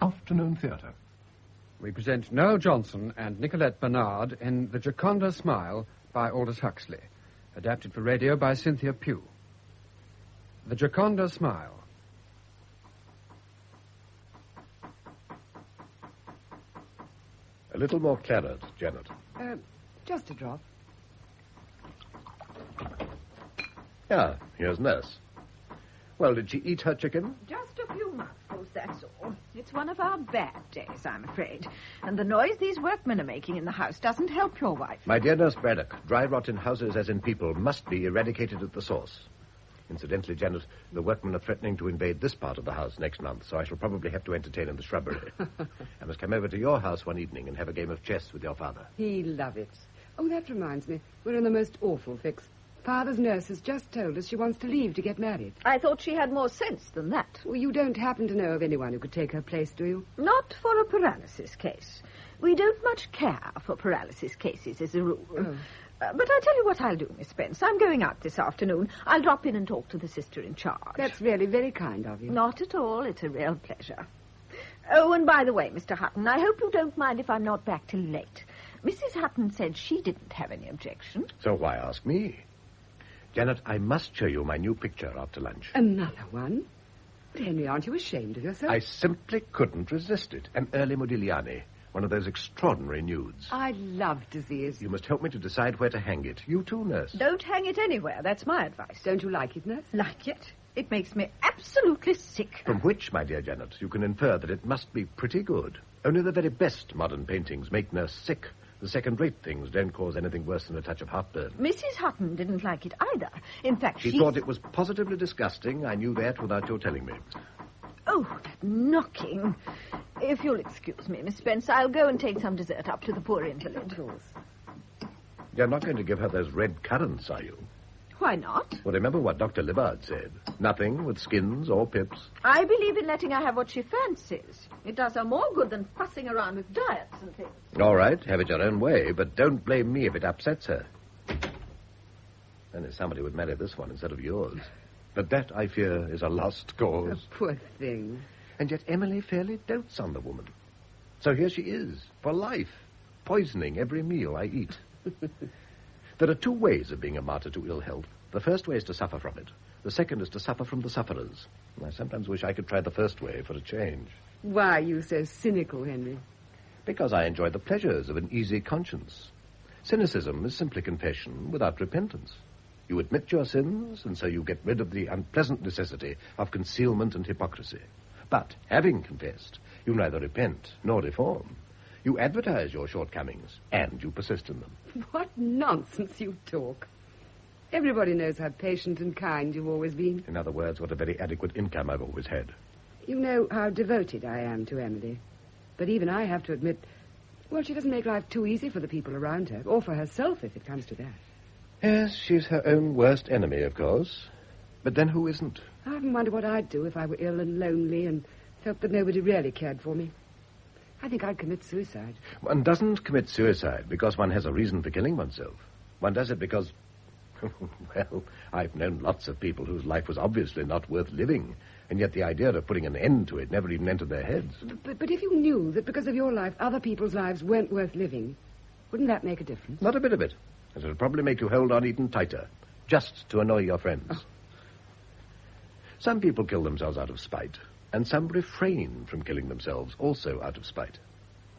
afternoon theatre. We present Noel Johnson and Nicolette Bernard in The Gioconda Smile by Aldous Huxley, adapted for radio by Cynthia Pugh. The Gioconda Smile. A little more claret, Janet. Just a drop. Ah, here's Nurse. Well, did she eat her chicken? Just a few mouthfuls, that's all. It's one of our bad days, I'm afraid. And the noise these workmen are making in the house doesn't help your wife. My dear Nurse Braddock, dry rot in houses as in people must be eradicated at the source. Incidentally, Janet, the workmen are threatening to invade this part of the house next month, so I shall probably have to entertain in the shrubbery. I must come over to your house one evening and have a game of chess with your father. He'll love it. Oh, that reminds me. We're in the most awful fix. Father's nurse has just told us she wants to leave to get married. I thought she had more sense than that. Well, you don't happen to know of anyone who could take her place, do you? Not for a paralysis case. We don't much care for paralysis cases as a rule. Oh. But I'll tell you what I'll do, Miss Spence. I'm going out this afternoon. I'll drop in and talk to the sister in charge. That's really very kind of you. Not at all. It's a real pleasure. Oh, and by the way, Mr. Hutton, I hope you don't mind if I'm not back till late. Mrs. Hutton said she didn't have any objection. So why ask me? Janet, I must show you my new picture after lunch. Another one? But Henry, aren't you ashamed of yourself? I simply couldn't resist it. An early Modigliani. One of those extraordinary nudes. I love to see it. You must help me to decide where to hang it. You too, Nurse. Don't hang it anywhere. That's my advice. Don't you like it, Nurse? Like it? It makes me absolutely sick. From which, my dear Janet, you can infer that it must be pretty good. Only the very best modern paintings make Nurse sick. The second-rate things don't cause anything worse than a touch of heartburn. Mrs. Hutton didn't like it either. In fact, She thought it was positively disgusting. I knew that without your telling me. Oh, that knocking. If you'll excuse me, Miss Spence, I'll go and take some dessert up to the poor invalid. Of course. You're not going to give her those red currants, are you? Why not? Well, remember what Dr. Libbard said. Nothing with skins or pips. I believe in letting her have what she fancies. It does her more good than fussing around with diets and things. All right, have it your own way, but don't blame me if it upsets her. Only somebody would marry this one instead of yours. But that, I fear, is a lost cause. A poor thing. And yet Emily fairly dotes on the woman. So here she is, for life, poisoning every meal I eat. There are two ways of being a martyr to ill health. The first way is to suffer from it. The second is to suffer from the sufferers. I sometimes wish I could try the first way for a change. Why are you so cynical, Henry? Because I enjoy the pleasures of an easy conscience. Cynicism is simply confession without repentance. You admit your sins, and so you get rid of the unpleasant necessity of concealment and hypocrisy. But, having confessed, you neither repent nor reform. You advertise your shortcomings, and you persist in them. What nonsense you talk. Everybody knows how patient and kind you've always been. In other words, what a very adequate income I've always had. You know how devoted I am to Emily. But even I have to admit, well, she doesn't make life too easy for the people around her, or for herself, if it comes to that. Yes, she's her own worst enemy, of course. But then who isn't? I often wonder what I'd do if I were ill and lonely and felt that nobody really cared for me. I think I'd commit suicide. One doesn't commit suicide because one has a reason for killing oneself. One does it because... well, I've known lots of people whose life was obviously not worth living, and yet the idea of putting an end to it never even entered their heads. But if you knew that because of your life other people's lives weren't worth living, wouldn't that make a difference? Not a bit of it. It would probably make you hold on even tighter, just to annoy your friends. Oh. Some people kill themselves out of spite, and some refrain from killing themselves also out of spite.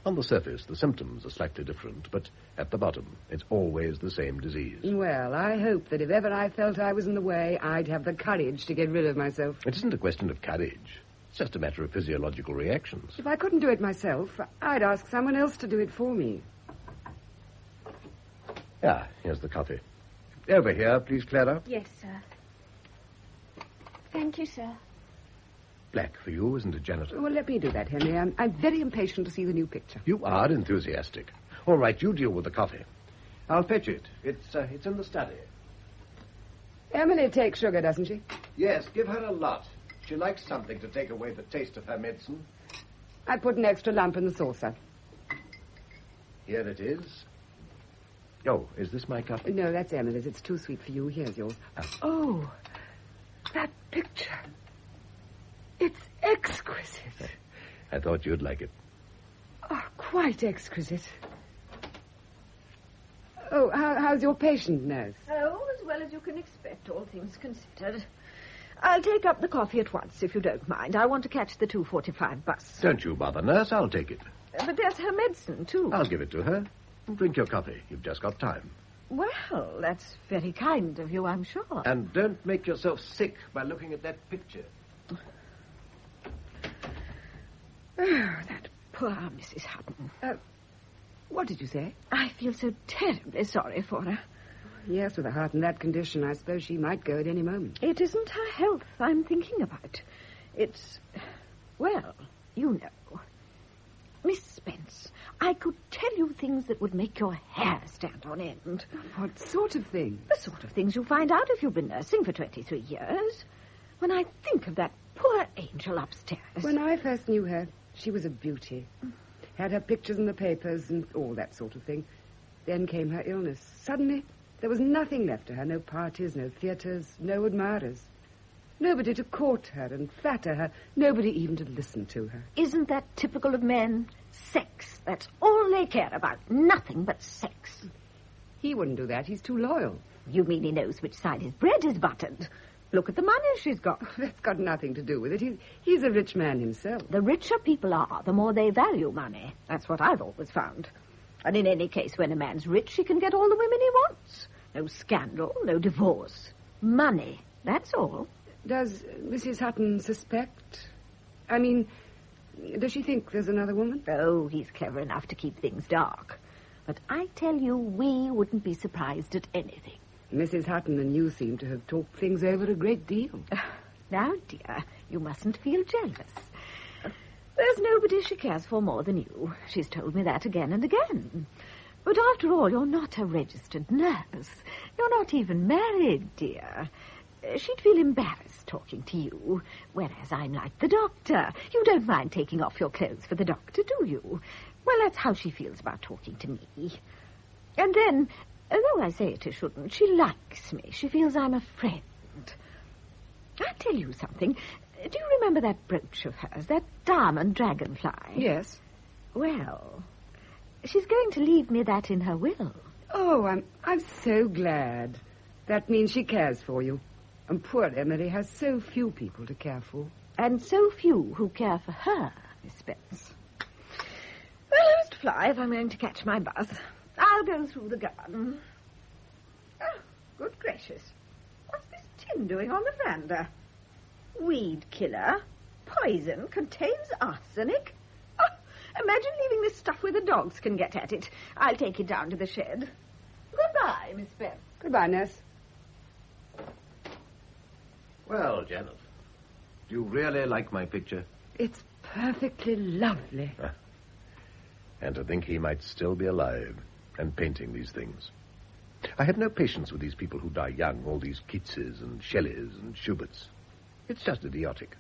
On the surface, the symptoms are slightly different, but at the bottom, it's always the same disease. Well, I hope that if ever I felt I was in the way, I'd have the courage to get rid of myself. It isn't a question of courage. It's just a matter of physiological reactions. If I couldn't do it myself, I'd ask someone else to do it for me. Ah, here's the coffee. Over here, please, Clara. Yes, sir. Thank you, sir. Black for you, isn't it, Janet? Well, let me do that, Henry. I'm very impatient to see the new picture. You are enthusiastic. All right, you deal with the coffee. I'll fetch it. It's in the study. Emily takes sugar, doesn't she? Yes, give her a lot. She likes something to take away the taste of her medicine. I put an extra lump in the saucer. Here it is. Oh, is this my cup? No, that's Emily's. It's too sweet for you. Here's yours. Oh, that picture. It's exquisite. I thought you'd like it. Oh, quite exquisite. Oh, how's your patient, nurse? Oh, as well as you can expect, all things considered. I'll take up the coffee at once, if you don't mind. I want to catch the 2:45 bus. Don't you bother, nurse. I'll take it. But there's her medicine, too. I'll give it to her. Drink your coffee. You've just got time. Well, that's very kind of you, I'm sure. And don't make yourself sick by looking at that picture. Oh, that poor Mrs. Hutton. What did you say? I feel so terribly sorry for her. Yes, with a heart in that condition, I suppose she might go at any moment. It isn't her health I'm thinking about. It's, well, you know. Miss Spence, I could tell you things that would make your hair stand on end. What sort of thing? The sort of things you find out if you've been nursing for 23 years. When I think of that poor angel upstairs. When I first knew her, she was a beauty. Had her pictures in the papers and all that sort of thing. Then came her illness. Suddenly, there was nothing left to her. No parties, no theatres, no admirers. Nobody to court her and flatter her. Nobody even to listen to her. Isn't that typical of men? Sex. That's all they care about. Nothing but sex. He wouldn't do that. He's too loyal. You mean he knows which side his bread is buttered? Look at the money she's got. That's got nothing to do with it. He's a rich man himself. The richer people are, the more they value money. That's what I've always found. And in any case, when a man's rich, he can get all the women he wants. No scandal, no divorce. Money, that's all. Does Mrs. Hutton suspect? I mean, does she think there's another woman? Oh, he's clever enough to keep things dark. But I tell you, we wouldn't be surprised at anything. Mrs. Hutton and you seem to have talked things over a great deal. Now, dear, you mustn't feel jealous. There's nobody she cares for more than you. She's told me that again and again. But after all, you're not a registered nurse. You're not even married, dear. She'd feel embarrassed talking to you, whereas I'm like the doctor. You don't mind taking off your clothes for the doctor, do you? Well, that's how she feels about talking to me. And then, though I say it as shouldn't, she likes me. She feels I'm a friend. I'll tell you something. Do you remember that brooch of hers, that diamond dragonfly? Yes. Well, she's going to leave me that in her will. Oh, I'm so glad. That means she cares for you. And poor Emily has so few people to care for. And so few who care for her, Miss Spence. Well, I must fly if I'm going to catch my bus. I'll go through the garden. Oh, good gracious. What's this tin doing on the veranda? Weed killer. Poison. Contains arsenic. Oh, imagine leaving this stuff where the dogs can get at it. I'll take it down to the shed. Goodbye, Miss Spence. Goodbye, nurse. Well, Janet, do you really like my picture? It's perfectly lovely. And to think he might still be alive and painting these things. I have no patience with these people who die young, all these Keatses and Shelleys and Schuberts. It's just idiotic.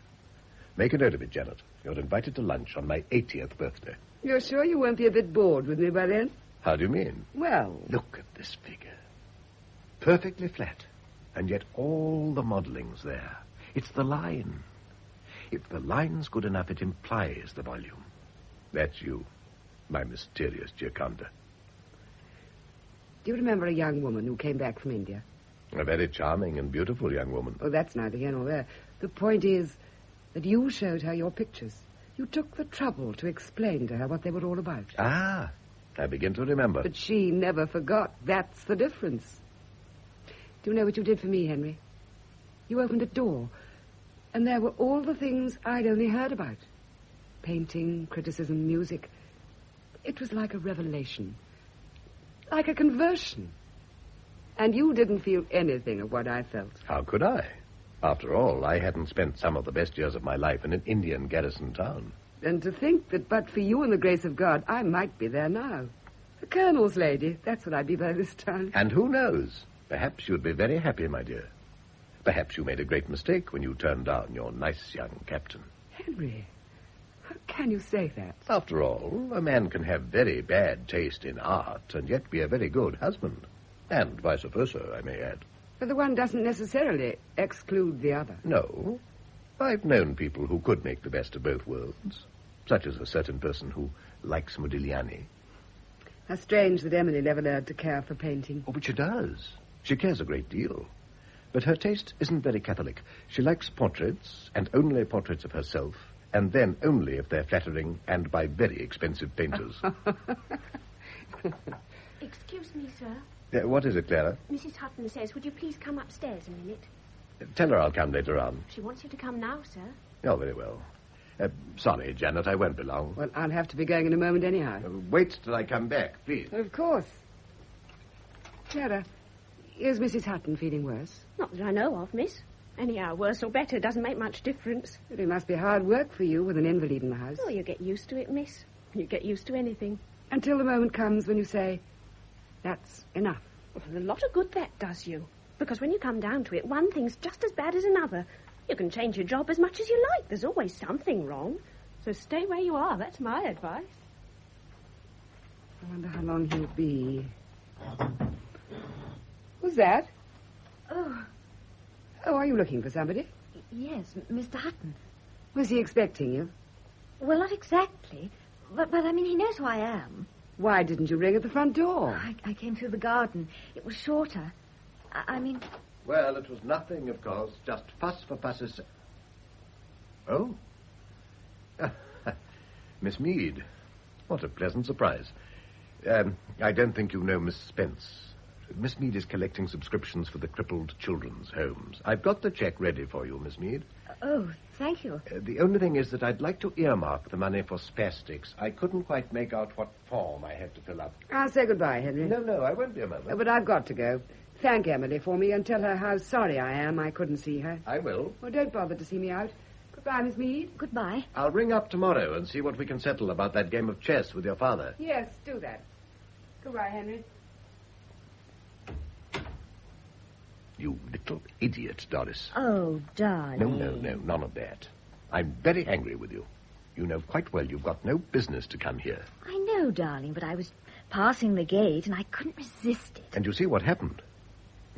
Make a note of it, Janet. You're invited to lunch on my 80th birthday. You're sure you won't be a bit bored with me by then? How do you mean? Well, Look at this figure. Perfectly flat. And yet all the modelling's there. It's the line. If the line's good enough, it implies the volume. That's you, my mysterious Gioconda. do you remember a young woman who came back from India? A very charming and beautiful young woman. Oh, that's neither here nor there. The point is that you showed her your pictures. You took the trouble to explain to her what they were all about. Ah, I begin to remember. But she never forgot. That's the difference. Do you know what you did for me, Henry? You opened a door, and there were all the things I'd only heard about. Painting, criticism, music. It was like a revelation. Like a conversion. And you didn't feel anything of what I felt. How could I? After all, I hadn't spent some of the best years of my life in an Indian garrison town. And to think that but for you and the grace of God, I might be there now. A colonel's lady. That's what I'd be by this time. And who knows? Perhaps you'd be very happy, my dear. Perhaps you made a great mistake when you turned down your nice young captain. Henry, how can you say that? After all, a man can have very bad taste in art and yet be a very good husband. And vice versa, I may add. But the one doesn't necessarily exclude the other. No. I've known people who could make the best of both worlds. such as a certain person who likes Modigliani. How strange that Emily never learned to care for painting. Oh, but she does. She cares a great deal. But her taste isn't very Catholic. She likes portraits, and only portraits of herself, and then only if they're flattering and by very expensive painters. Excuse me, sir. What is it, Clara? Mrs. Hutton says, would you please come upstairs a minute? Tell her I'll come later on. She wants you to come now, sir. Oh, very well. Sorry, Janet, I won't be long. Well, I'll have to be going in a moment anyhow. Wait till I come back, please. Of course. Clara, is Mrs. Hutton feeling worse? Not that I know of, miss. Anyhow, worse or better doesn't make much difference. It must be hard work for you with an invalid in the house. Oh, you get used to it, miss. You get used to anything. Until the moment comes when you say, that's enough. Well, a lot of good that does you. Because when you come down to it, one thing's just as bad as another. You can change your job as much as you like. There's always something wrong. So stay where you are. That's my advice. I wonder how long he'll be. Who's that? Oh, Oh, are you looking for somebody? yes, Mr. Hutton. Was he expecting you? Well, not exactly. But I mean, he knows who I am. Why didn't you ring at the front door? I came through the garden. It was shorter. I mean... Well, it was nothing, of course. Just fuss for fuss's sake. Oh? Miss Mead. What a pleasant surprise. I don't think you know Miss Spence. Miss Mead is collecting subscriptions for the crippled children's homes. I've got the check ready for you, Miss Mead. Oh, thank you. The only thing is that I'd like to earmark the money for spastics. I couldn't quite make out what form I had to fill up. I'll say goodbye, Henry. No, I won't be a moment. But I've got to go. Thank Emily for me and tell her how sorry I am I couldn't see her. I will. Well, don't bother to see me out. Goodbye, Miss Mead. Goodbye. I'll ring up tomorrow and see what we can settle about that game of chess with your father. Yes, do that. Goodbye, Henry. You little idiot, Doris. Oh, darling. No, none of that. I'm very angry with you. You know quite well you've got no business to come here. I know, darling, but I was passing the gate and I couldn't resist it. And you see what happened.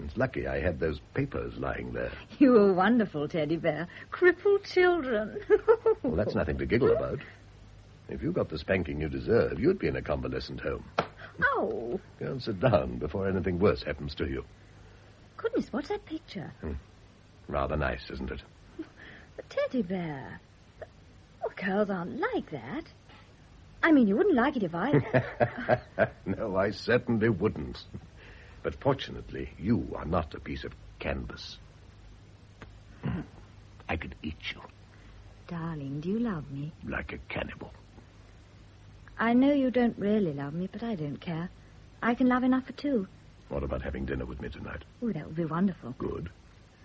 It's lucky I had those papers lying there. You were wonderful, Teddy Bear. Crippled children. Well, that's nothing to giggle about. If you got the spanking you deserve, you'd be in a convalescent home. Oh. Go and sit down before anything worse happens to you. Goodness, what's that picture? Rather nice, isn't it? The Teddy Bear. Oh, girls aren't like that. I mean, you wouldn't like it if I... No, I certainly wouldn't. But fortunately, you are not a piece of canvas. I could eat you. Darling, do you love me? Like a cannibal. I know you don't really love me, but I don't care. I can love enough for two. What about having dinner with me tonight? Oh, that would be wonderful. Good.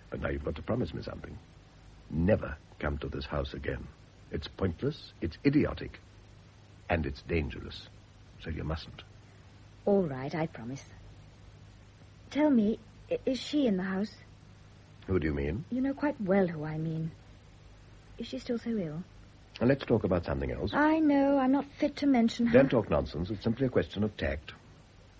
But now you've got to promise me something. Never come to this house again. It's pointless, it's idiotic, and it's dangerous. So you mustn't. All right, I promise. Tell me, is she in the house? Who do you mean? You know quite well who I mean. Is she still so ill? Let's talk about something else. I know, I'm not fit to mention her. Don't talk nonsense. It's simply a question of tact.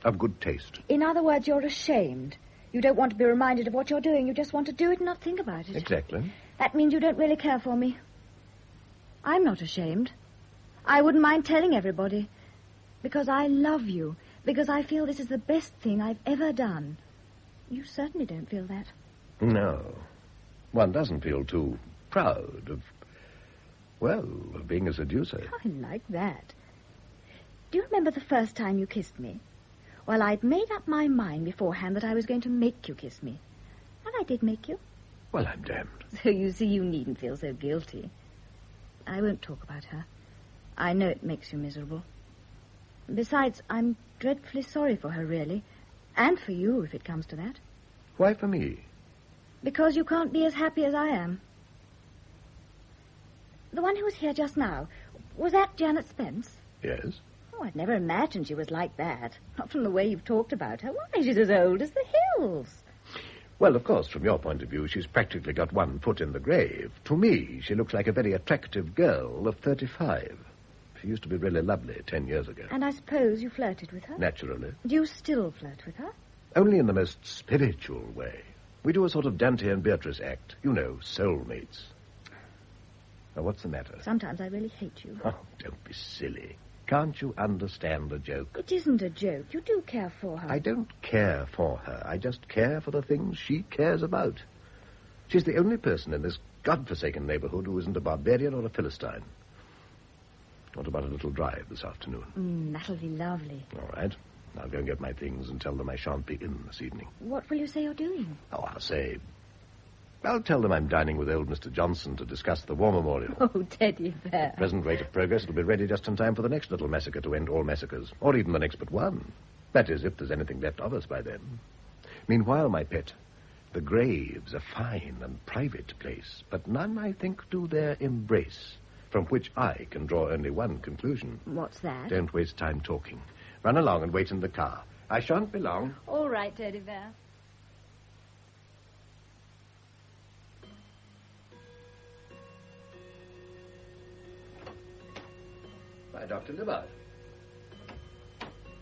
Of good taste. In other words, you're ashamed. You don't want to be reminded of what you're doing. You just want to do it and not think about it. Exactly. That means you don't really care for me. I'm not ashamed. I wouldn't mind telling everybody. Because I love you. Because I feel this is the best thing I've ever done. You certainly don't feel that. No. One doesn't feel too proud of being a seducer. I like that. Do you remember the first time you kissed me? Well, I'd made up my mind beforehand that I was going to make you kiss me. And I did make you. Well, I'm damned. So you see, you needn't feel so guilty. I won't talk about her. I know it makes you miserable. Besides, I'm dreadfully sorry for her, really. And for you, if it comes to that. Why for me? Because you can't be as happy as I am. The one who was here just now, was that Janet Spence? Yes. Oh, I'd never imagined she was like that. Not from the way you've talked about her. Why, she's as old as the hills. Well, of course, from your point of view, she's practically got one foot in the grave. To me, she looks like a very attractive girl of 35. She used to be really lovely 10 years ago. And I suppose you flirted with her? Naturally. Do you still flirt with her? Only in the most spiritual way. We do a sort of Dante and Beatrice act. You know, soulmates. Now, what's the matter? Sometimes I really hate you. Oh, don't be silly. Can't you understand a joke? It isn't a joke. You do care for her. I don't care for her. I just care for the things she cares about. She's the only person in this godforsaken neighborhood who isn't a barbarian or a Philistine. What about a little drive this afternoon? That'll be lovely. All right. I'll go and get my things and tell them I shan't be in this evening. What will you say you're doing? Oh, I'll tell them I'm dining with old Mr. Johnson to discuss the war memorial. Oh, Teddy Bear. Present rate of progress, it'll be ready just in time for the next little massacre to end all massacres, or even the next but one. That is, if there's anything left of us by then. Meanwhile, my pet, the grave's a fine and private place, but none, I think, do their embrace, from which I can draw only one conclusion. What's that? Don't waste time talking. Run along and wait in the car. I shan't be long. All right, Teddy Bear. By Dr. Libbard.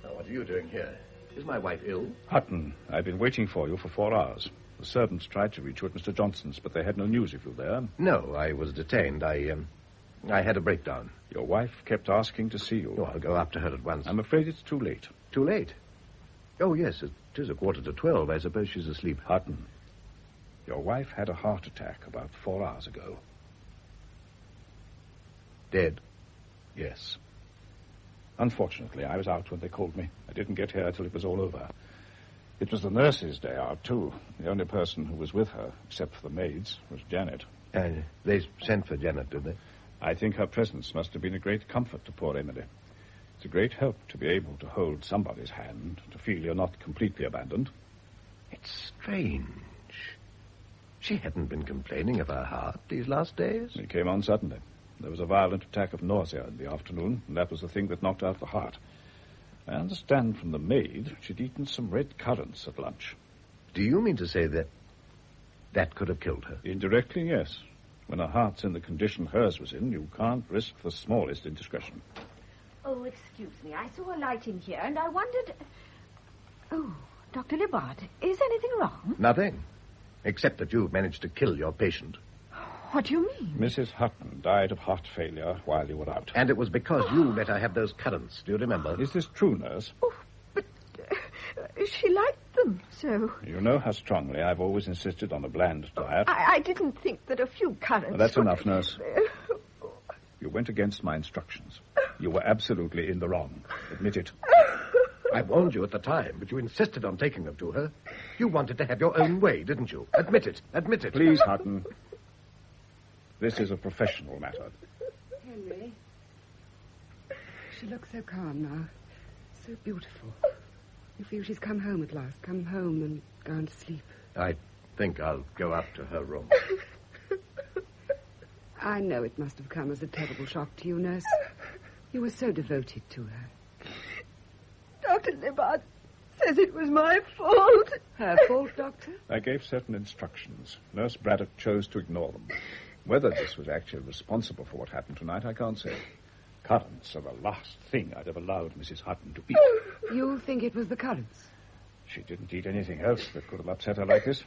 Now, what are you doing here? Is my wife ill? Hutton, I've been waiting for you for 4 hours. The servants tried to reach you at Mr. Johnson's, but they had no news of you there. No, I was detained. I had a breakdown. Your wife kept asking to see you. Oh, I'll go up to her at once. I'm afraid it's too late. Too late? Oh, yes, it is 11:45. I suppose she's asleep. Hutton, your wife had a heart attack about 4 hours ago. Dead? Yes. Unfortunately, I was out when they called me. I didn't get here till it was all over. It was the nurse's day out, too. The only person who was with her, except for the maids, was Janet. They sent for Janet, did they? I think her presence must have been a great comfort to poor Emily. It's a great help to be able to hold somebody's hand, to feel you're not completely abandoned. It's strange. She hadn't been complaining of her heart these last days. It came on suddenly. There was a violent attack of nausea in the afternoon, and that was the thing that knocked out the heart. I understand from the maid she'd eaten some red currants at lunch. Do you mean to say that could have killed her? Indirectly, yes. When a heart's in the condition hers was in, you can't risk the smallest indiscretion. Oh, excuse me. I saw a light in here, and I wondered... Oh, Dr. Libbard, is anything wrong? Nothing, except that you've managed to kill your patient. What do you mean? Mrs. Hutton died of heart failure while you were out. And it was because you let her have those currants. Do you remember? Is this true, nurse? Oh, but she liked them, so... You know how strongly I've always insisted on a bland diet. I didn't think that a few currants... Well, that's enough, nurse. You went against my instructions. You were absolutely in the wrong. Admit it. I warned you at the time, but you insisted on taking them to her. You wanted to have your own way, didn't you? Admit it. Admit it. Please, Hutton. This is a professional matter. Henry. She looks so calm now. So beautiful. You feel she's come home at last. Come home and gone to sleep. I think I'll go up to her room. I know it must have come as a terrible shock to you, nurse. You were so devoted to her. Dr. Libbard says it was my fault. Her fault, Doctor? I gave certain instructions. Nurse Braddock chose to ignore them. Whether this was actually responsible for what happened tonight, I can't say. Currants are the last thing I'd have allowed Mrs. Hutton to eat. You think it was the currants? She didn't eat anything else that could have upset her like this.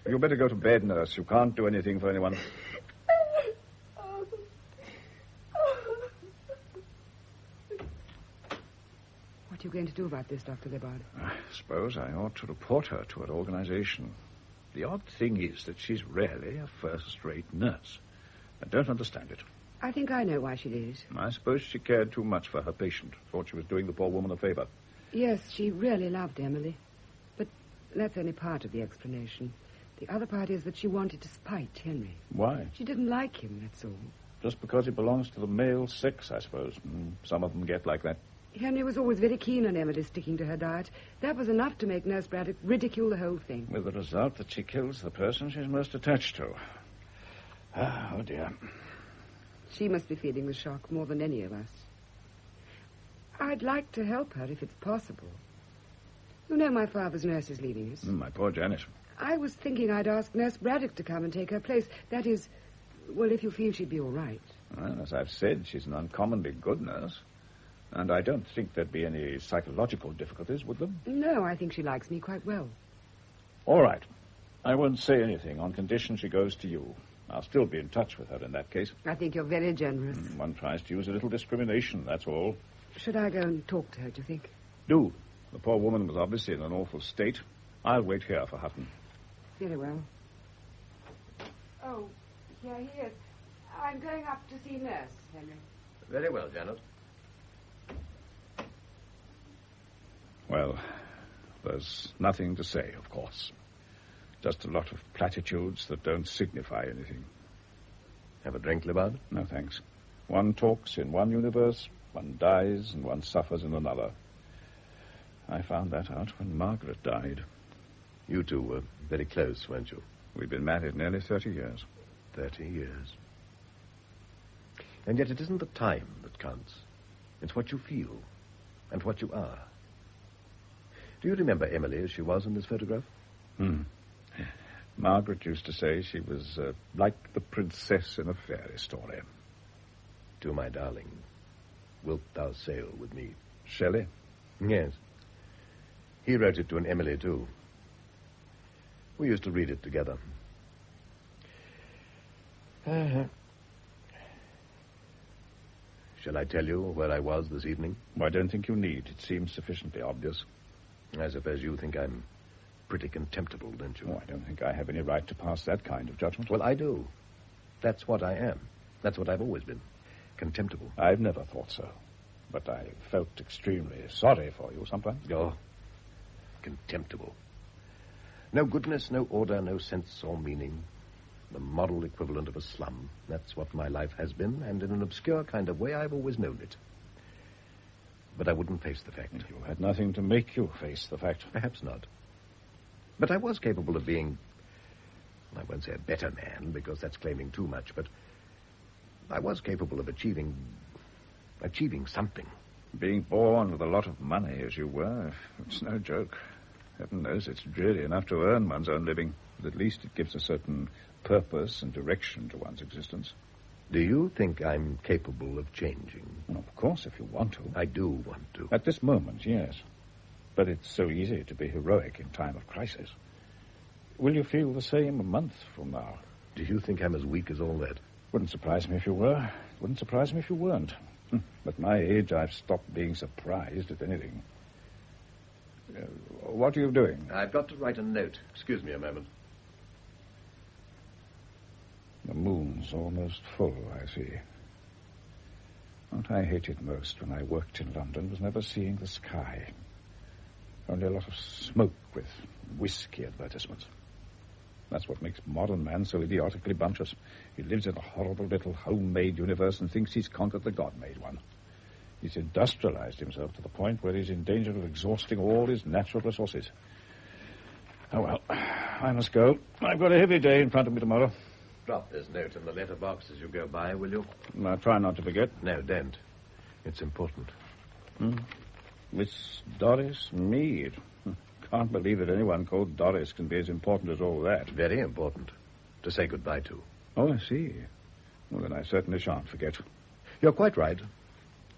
You better go to bed, nurse. You can't do anything for anyone. What are you going to do about this, Dr. Libbard? I suppose I ought to report her to an organization. The odd thing is that she's really a first-rate nurse. I don't understand it. I think I know why she did it. I suppose she cared too much for her patient. Thought she was doing the poor woman a favor. Yes, she really loved Emily. But that's only part of the explanation. The other part is that she wanted to spite Henry. Why? She didn't like him, that's all. Just because he belongs to the male sex, I suppose. Some of them get like that. Henry was always very keen on Emily sticking to her diet. That was enough to make Nurse Braddock ridicule the whole thing. With the result that she kills the person she's most attached to. Oh, dear. She must be feeling the shock more than any of us. I'd like to help her if it's possible. You know my father's nurse is leaving us. My poor Janet. I was thinking I'd ask Nurse Braddock to come and take her place. That is, well, if you feel she'd be all right. Well, as I've said, she's an uncommonly good nurse. And I don't think there'd be any psychological difficulties, would there? No, I think she likes me quite well. All right. I won't say anything on condition she goes to you. I'll still be in touch with her in that case. I think you're very generous. One tries to use a little discrimination, that's all. Should I go and talk to her, do you think? Do. The poor woman was obviously in an awful state. I'll wait here for Hutton. Very well. Oh, here he is. I'm going up to see Nurse, Henry. Very well, Janet. Well, there's nothing to say, of course. Just a lot of platitudes that don't signify anything. Have a drink, Libard? No, thanks. One talks in one universe, one dies, and one suffers in another. I found that out when Margaret died. You two were very close, weren't you? We've been married nearly 30 years. 30 years. And yet it isn't the time that counts. It's what you feel and what you are. Do you remember Emily as she was in this photograph? Margaret used to say she was like the princess in a fairy story. To my darling, wilt thou sail with me? Shelley? Yes. He wrote it to an Emily, too. We used to read it together. Shall I tell you where I was this evening? Well, I don't think you need. It seems sufficiently obvious. I suppose you think I'm pretty contemptible, don't you? Oh, I don't think I have any right to pass that kind of judgment. Well, I do. That's what I am. That's what I've always been. Contemptible. I've never thought so. But I felt extremely sorry for you sometimes. Oh, contemptible. No goodness, no order, no sense or meaning. The model equivalent of a slum. That's what my life has been, and in an obscure kind of way, I've always known it. But I wouldn't face the fact. You had nothing to make you face the fact. Perhaps not. But I was capable of being, I won't say a better man, because that's claiming too much, but I was capable of achieving something. Being born with a lot of money, as you were, it's no joke. Heaven knows it's dreary enough to earn one's own living, but at least it gives a certain purpose and direction to one's existence. Do you think I'm capable of changing? Well, of course, if you want to. I do want to. At this moment, yes. But it's so easy to be heroic in time of crisis. Will you feel the same a month from now? Do you think I'm as weak as all that? Wouldn't surprise me if you were. Wouldn't surprise me if you weren't. At my age, I've stopped being surprised at anything. What are you doing? I've got to write a note. Excuse me a moment. The moon's almost full, I see. What I hated most when I worked in London was never seeing the sky. Only a lot of smoke with whiskey advertisements. That's what makes modern man so idiotically bumptious. He lives in a horrible little homemade universe and thinks he's conquered the God-made one. He's industrialized himself to the point where he's in danger of exhausting all his natural resources. Oh, well, I must go. I've got a heavy day in front of me tomorrow. Drop this note in the letterbox as you go by, will you? I'll try not to forget. No, don't. It's important. Miss Doris Mead. Can't believe that anyone called Doris can be as important as all that. Very important. To say goodbye to. Oh, I see. Well, then I certainly shan't forget. You're quite right.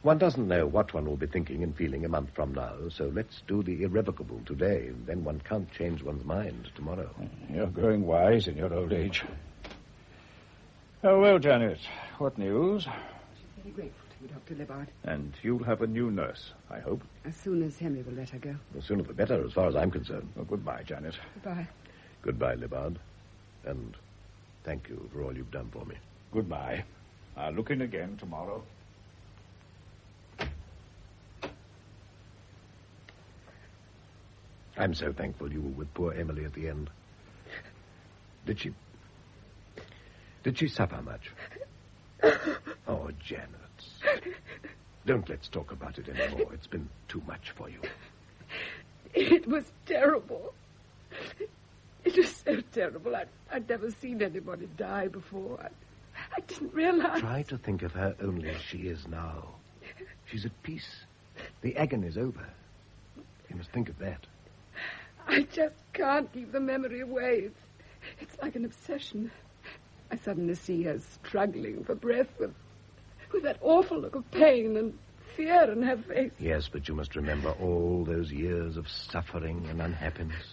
One doesn't know what one will be thinking and feeling a month from now, so let's do the irrevocable today, and then one can't change one's mind tomorrow. You're growing wise in your old age. Oh, well, Janet, what news? She's very grateful to you, Dr. Libard. And you'll have a new nurse, I hope. As soon as Henry will let her go. The sooner the better, as far as I'm concerned. Well, goodbye, Janet. Goodbye. Goodbye, Libard. And thank you for all you've done for me. Goodbye. I'll look in again tomorrow. I'm so thankful you were with poor Emily at the end. Did she suffer much? Oh, Janet. Don't let's talk about it anymore. It's been too much for you. It was terrible. It was so terrible. I'd never seen anybody die before. I didn't realize. Try to think of her only as she is now. She's at peace. The agony's over. You must think of that. I just can't keep the memory away. It's like an obsession. I suddenly see her struggling for breath with that awful look of pain and fear in her face. Yes, but you must remember all those years of suffering and unhappiness.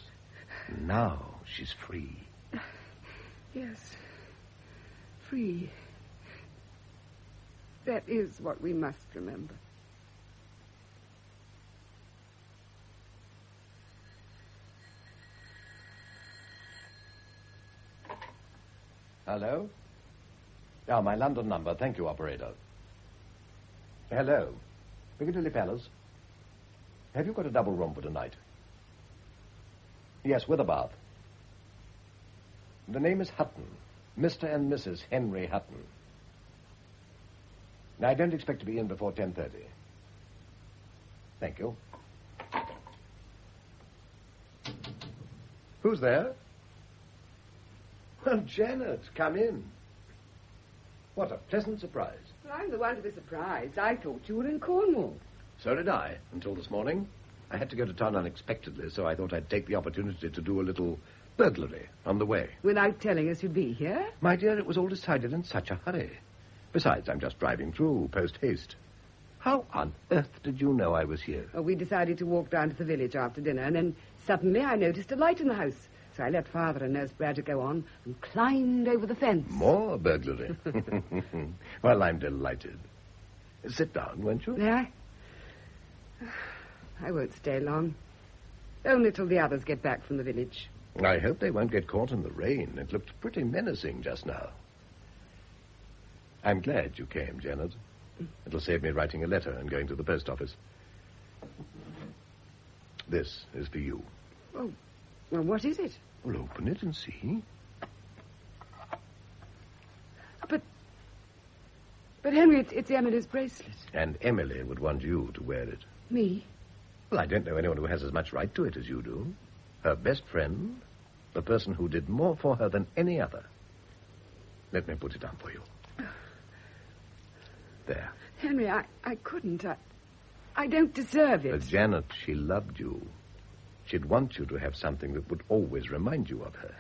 Now she's free. Yes. free. That is what we must remember. Hello? Oh, my London number. Thank you, operator. Hello. Piccadilly Palace. Have you got a double room for tonight? Yes, with a bath. The name is Hutton. Mr. and Mrs. Henry Hutton. I don't expect to be in before 10:30. Thank you. Who's there? Well, Janet, come in. What a pleasant surprise. Well, I'm the one to be surprised. I thought you were in Cornwall. So did I, until this morning. I had to go to town unexpectedly, so I thought I'd take the opportunity to do a little burglary on the way. Without telling us you'd be here? My dear, it was all decided in such a hurry. Besides, I'm just driving through, post-haste. How on earth did you know I was here? Well, we decided to walk down to the village after dinner, and then suddenly I noticed a light in the house. So I let Father and Nurse Bradger go on and climbed over the fence. More burglary. Well, I'm delighted. Sit down, won't you? Yeah? I won't stay long. Only till the others get back from the village. I hope they won't get caught in the rain. It looked pretty menacing just now. I'm glad you came, Janet. It'll save me writing a letter and going to the post office. This is for you. Oh, well, what is it? Well, open it and see. But Henry, it's Emily's bracelet. And Emily would want you to wear it. Me? Well, I don't know anyone who has as much right to it as you do. Her best friend, the person who did more for her than any other. Let me put it on for you. There. Henry, I couldn't. I don't deserve it. But Janet, she loved you. She'd want you to have something that would always remind you of her.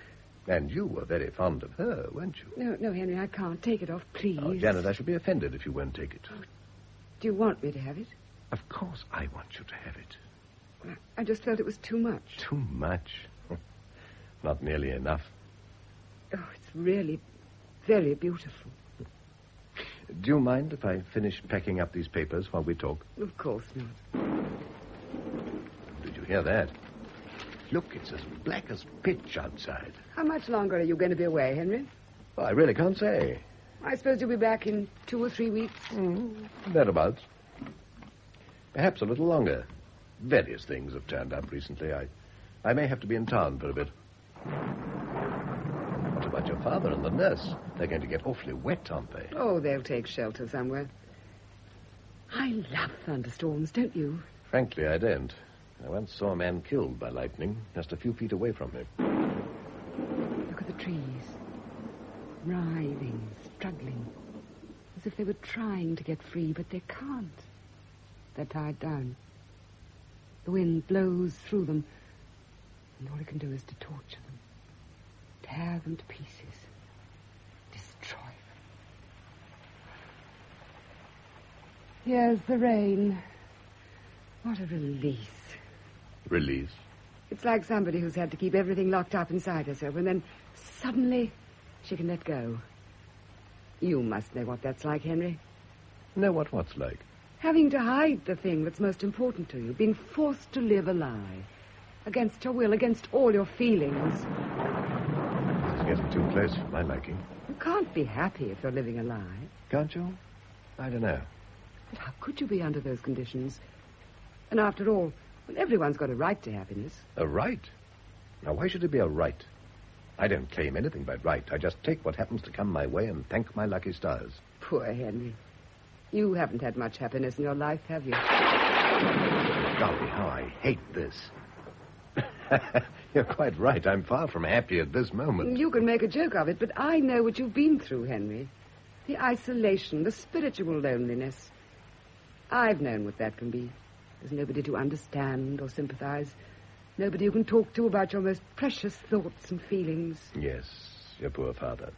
And you were very fond of her, weren't you? No, Henry, I can't. Take it off, please. Oh, Janet, I should be offended if you won't take it. Do you want me to have it? Of course I want you to have it. I just felt it was too much. Too much? Not nearly enough. Oh, it's really very beautiful. Do you mind if I finish packing up these papers while we talk? Of course not. Did you hear that? Look, it's as black as pitch outside. How much longer are you going to be away, Henry? Well, I really can't say. I suppose you'll be back in 2 or 3 weeks. Thereabouts. Perhaps a little longer. Various things have turned up recently. I may have to be in town for a bit. What about your father and the nurse? They're going to get awfully wet, aren't they? Oh, they'll take shelter somewhere. I love thunderstorms, don't you? Frankly, I don't. I once saw a man killed by lightning just a few feet away from me. Look at the trees. Writhing, struggling. As if they were trying to get free, but they can't. They're tied down. The wind blows through them, and all it can do is to torture them. Tear them to pieces. Destroy them. Here's the rain. What a release. Release? It's like somebody who's had to keep everything locked up inside herself, and then suddenly she can let go. You must know what that's like, Henry. Know what's like? Having to hide the thing that's most important to you, being forced to live a lie. Against your will, against all your feelings. It's getting too close for my liking. You can't be happy if you're living a lie. Can't you? I don't know. But how could you be under those conditions? And after all, well, everyone's got a right to happiness. A right? Now, why should it be a right? I don't claim anything by right. I just take what happens to come my way and thank my lucky stars. Poor Henry. You haven't had much happiness in your life, have you? Golly, how I hate this. You're quite right. I'm far from happy at this moment. You can make a joke of it, but I know what you've been through, Henry. The isolation, the spiritual loneliness. I've known what that can be. There's nobody to understand or sympathize. Nobody you can talk to about your most precious thoughts and feelings. Yes, your poor father.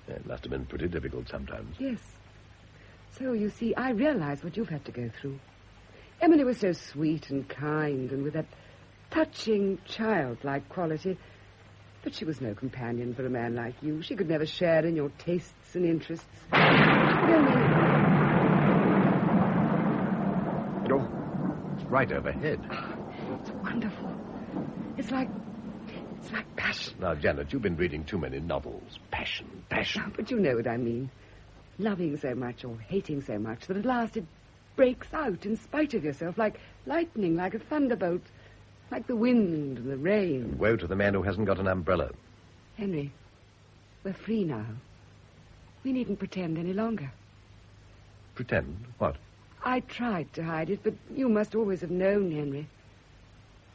It must have been pretty difficult sometimes. Yes. So, you see, I realize what you've had to go through. Emily was so sweet and kind, and with that touching, childlike quality. But she was no companion for a man like you. She could never share in your tastes and interests. Oh, it's right overhead. It's wonderful. It's like passion. Now, Janet, you've been reading too many novels. Passion. Oh, but you know what I mean. Loving so much or hating so much that at last it breaks out in spite of yourself, like lightning, like a thunderbolt, like the wind and the rain. Woe to the man who hasn't got an umbrella. Henry, we're free now. We needn't pretend any longer. Pretend? What? I tried to hide it, but you must always have known, Henry.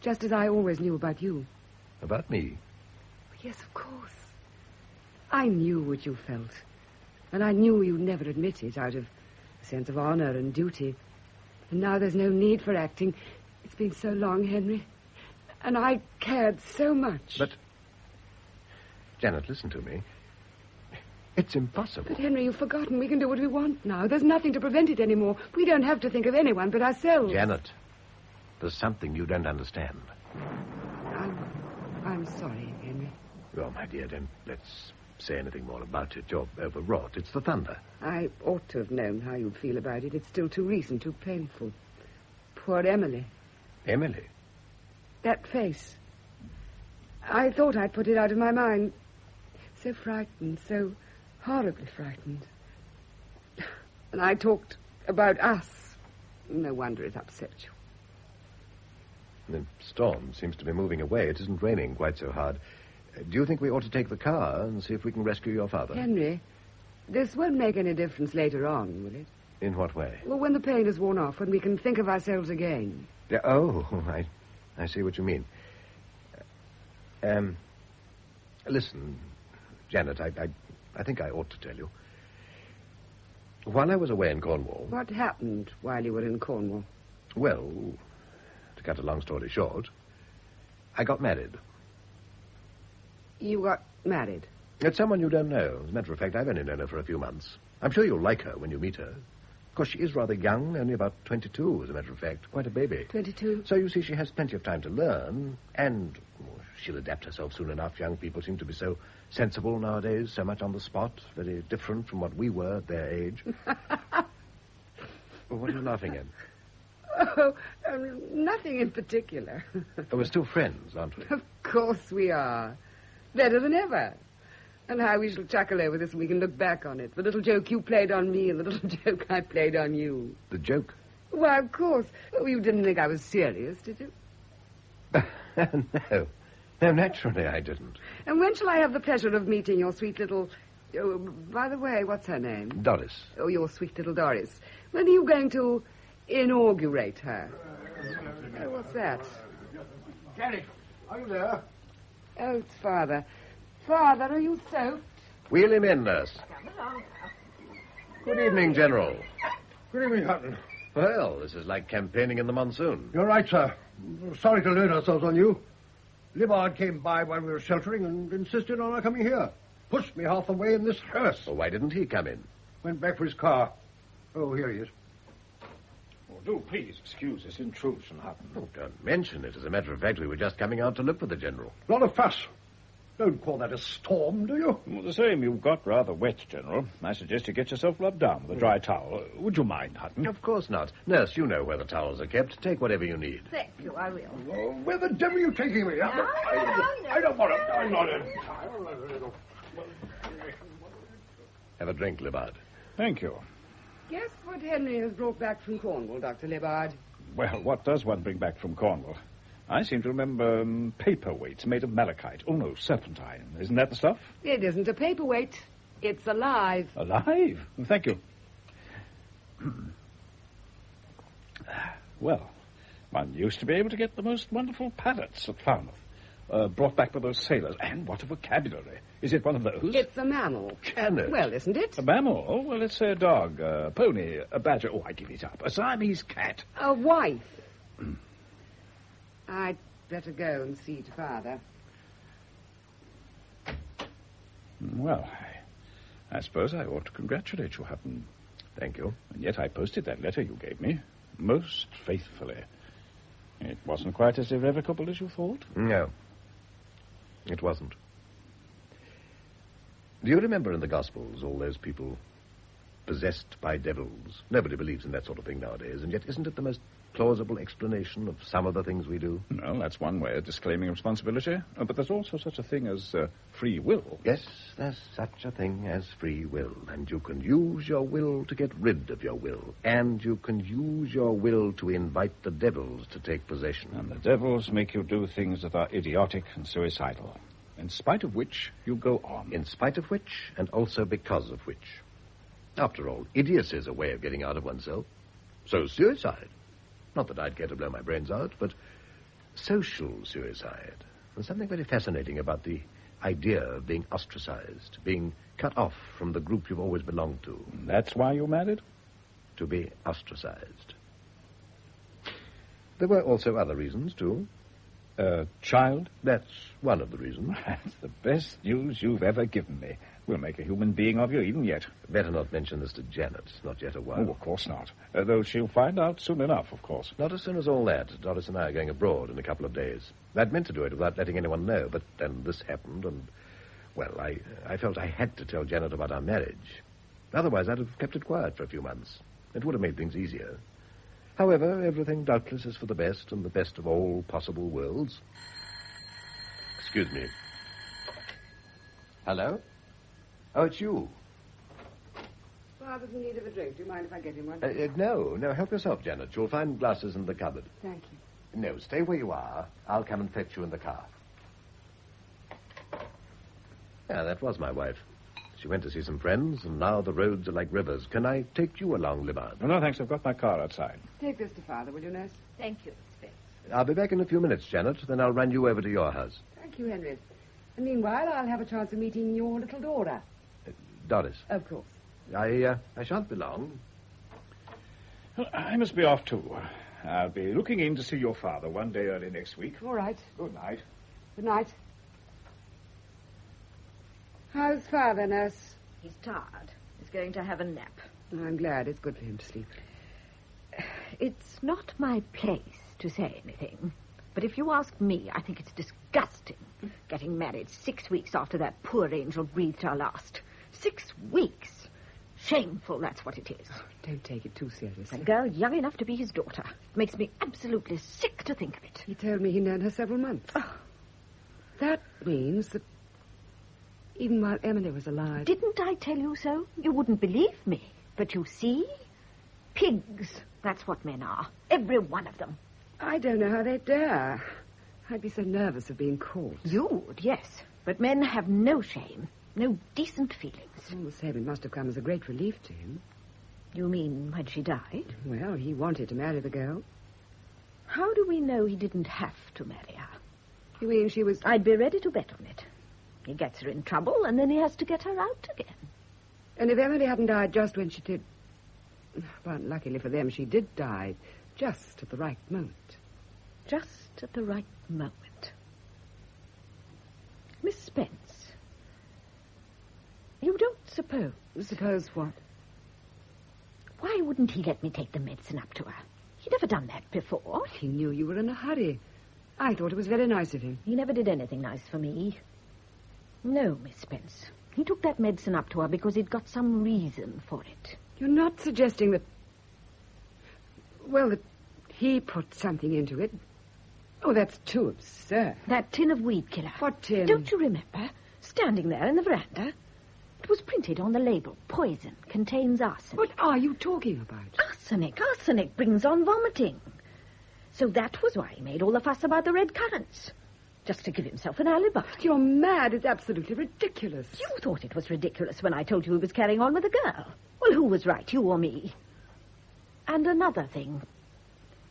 Just as I always knew about you. About me? Yes, of course. I knew what you felt. And I knew you'd never admit it out of a sense of honor and duty. And now there's no need for acting. It's been so long, Henry. And I cared so much. But, Janet, listen to me. It's impossible. But, Henry, you've forgotten. We can do what we want now. There's nothing to prevent it anymore. We don't have to think of anyone but ourselves. Janet, there's something you don't understand. I'm sorry, Henry. Oh, my dear, don't let's say anything more about it. You're overwrought. It's the thunder. I ought to have known how you'd feel about it. It's still too recent, too painful. Poor Emily. Emily? That face. I thought I'd put it out of my mind. So frightened, so horribly frightened. And I talked about us. No wonder it upset you. The storm seems to be moving away. It isn't raining quite so hard. Do you think we ought to take the car and see if we can rescue your father? Henry, this won't make any difference later on, will it? In what way? Well, when the pain is worn off, when we can think of ourselves again. Yeah, oh, I see what you mean. Listen, Janet, I think I ought to tell you. While I was away in Cornwall... What happened while you were in Cornwall? Well, to cut a long story short, I got married. You got married? It's someone you don't know. As a matter of fact, I've only known her for a few months. I'm sure you'll like her when you meet her. Of course, she is rather young, only about 22, as a matter of fact. Quite a baby. 22? So, you see, she has plenty of time to learn, and she'll adapt herself soon enough. Young people seem to be so sensible nowadays, so much on the spot, very different from what we were at their age. Well, what are you laughing at? Oh, nothing in particular. We're still friends, aren't we? Of course we are. Better than ever. And how we shall chuckle over this and we can look back on it. The little joke you played on me and the little joke I played on you. The joke? Why, of course. Oh, you didn't think I was serious, did you? No. No, naturally I didn't. And when shall I have the pleasure of meeting your sweet little... Oh, by the way, what's her name? Doris. Oh, your sweet little Doris. When are you going to inaugurate her? Oh, what's that? Janet, are you there? Oh, it's Father. Father, are you soaked? Wheel him in, nurse. Good evening, General. Good evening, Hutton. Well, this is like campaigning in the monsoon. You're right, sir. Sorry to load ourselves on you. Libbard came by while we were sheltering and insisted on our coming here. Pushed me half the way in this hearse. Well, why didn't he come in? Went back for his car. Oh, here he is. Oh, do please excuse this intrusion, Hutton. Oh, don't mention it. As a matter of fact, we were just coming out to look for the General. Lot of fuss. Don't call that a storm, do you? Well, the same. You've got rather wet, General. I suggest you get yourself rubbed down with a dry towel. Would you mind, Hutton? Of course not. Nurse, you know where the towels are kept. Take whatever you need. Thank you, I will. Oh, where the devil are you taking me? I don't want to. I'm not in. Have a drink, Libbard. Thank you. Guess what Henry has brought back from Cornwall, Dr. Libbard? Well, what does one bring back from Cornwall? I seem to remember paperweights made of malachite. Oh, no, serpentine. Isn't that the stuff? It isn't a paperweight. It's alive. Alive? Thank you. Well, one used to be able to get the most wonderful parrots at Falmouth. Brought back by those sailors. And what a vocabulary. Is it one of those? It's a mammal. Can it? Well, isn't it? A mammal? Oh, well, let's say a dog, a pony, a badger. Oh, I give it up. A Siamese cat. A wife. I'd better go and see to Father. Well, I suppose I ought to congratulate you, Hutton. Thank you. And yet I posted that letter you gave me most faithfully. It wasn't quite as irrevocable as you thought. No. It wasn't. Do you remember in the Gospels all those people possessed by devils? Nobody believes in that sort of thing nowadays, and yet isn't it the most plausible explanation of some of the things we do? Well, that's one way of disclaiming responsibility. But there's also such a thing as free will. Yes, there's such a thing as free will, and you can use your will to get rid of your will, and you can use your will to invite the devils to take possession. And the devils make you do things that are idiotic and suicidal, in spite of which you go on. In spite of which, and also because of which. After all, idiocy is a way of getting out of oneself. So suicide. Not that I'd care to blow my brains out, but social suicide. There's something very fascinating about the idea of being ostracized, being cut off from the group you've always belonged to. That's why you married? To be ostracized. There were also other reasons, too. Child? That's one of the reasons. That's the best news you've ever given me. We'll make a human being of you even yet. Better not mention this to Janet, not yet a while. Oh, of course not. Though she'll find out soon enough, of course. Not as soon as all that. Doris and I are going abroad in a couple of days. I'd meant to do it without letting anyone know, but then this happened, and, well, I felt I had to tell Janet about our marriage. Otherwise, I'd have kept it quiet for a few months. It would have made things easier. However, everything doubtless is for the best, and the best of all possible worlds. Excuse me. Hello? Oh, it's you. Father's in need of a drink. Do you mind if I get him one? No, help yourself, Janet. You'll find glasses in the cupboard. Thank you. No, stay where you are. I'll come and fetch you in the car. Yeah, that was my wife. She went to see some friends, and now the roads are like rivers. Can I take you along, Libbard? No, thanks. I've got my car outside. Take this to Father, will you, nurse? Thank you, Suspense. I'll be back in a few minutes, Janet. Then I'll run you over to your house. Thank you, Henry. And meanwhile, I'll have a chance of meeting your little daughter. Doris. Of course. I shan't be long. Well, I must be off, too. I'll be looking in to see your father one day early next week. All right. Good night. Good night. How's Father, nurse? He's tired. He's going to have a nap. I'm glad. It's good for him to sleep. It's not my place to say anything, but if you ask me, I think it's disgusting getting married 6 weeks after that poor angel breathed her last. 6 weeks. Shameful, that's what it is. Oh, don't take it too seriously. A girl young enough to be his daughter. It makes me absolutely sick to think of it. He told me he'd known her several months. Oh. That means that even while Emily was alive... Didn't I tell you so? You wouldn't believe me. But you see? Pigs. That's what men are. Every one of them. I don't know how they dare. I'd be so nervous of being caught. You would, yes. But men have no shame. No decent feelings. All the same, it must have come as a great relief to him. You mean when she died? Well, he wanted to marry the girl. How do we know he didn't have to marry her? You mean she was... I'd be ready to bet on it. He gets her in trouble, and then he has to get her out again. And if Emily hadn't died just when she did... Well, luckily for them, she did die just at the right moment. Just at the right moment. Miss Spence, you don't suppose... Suppose what? Why wouldn't he let me take the medicine up to her? He'd never done that before. He knew you were in a hurry. I thought it was very nice of him. He never did anything nice for me. No, Miss Spence. He took that medicine up to her because he'd got some reason for it. You're not suggesting that... Well, that he put something into it. Oh, that's too absurd. That tin of weed killer. What tin? Don't you remember? Standing there in the veranda. It was printed on the label. Poison. Contains arsenic. What are you talking about? Arsenic. Arsenic brings on vomiting. So that was why he made all the fuss about the red currants. Just to give himself an alibi. You're mad. It's absolutely ridiculous. You thought it was ridiculous when I told you he was carrying on with a girl. Well, who was right, you or me? And another thing.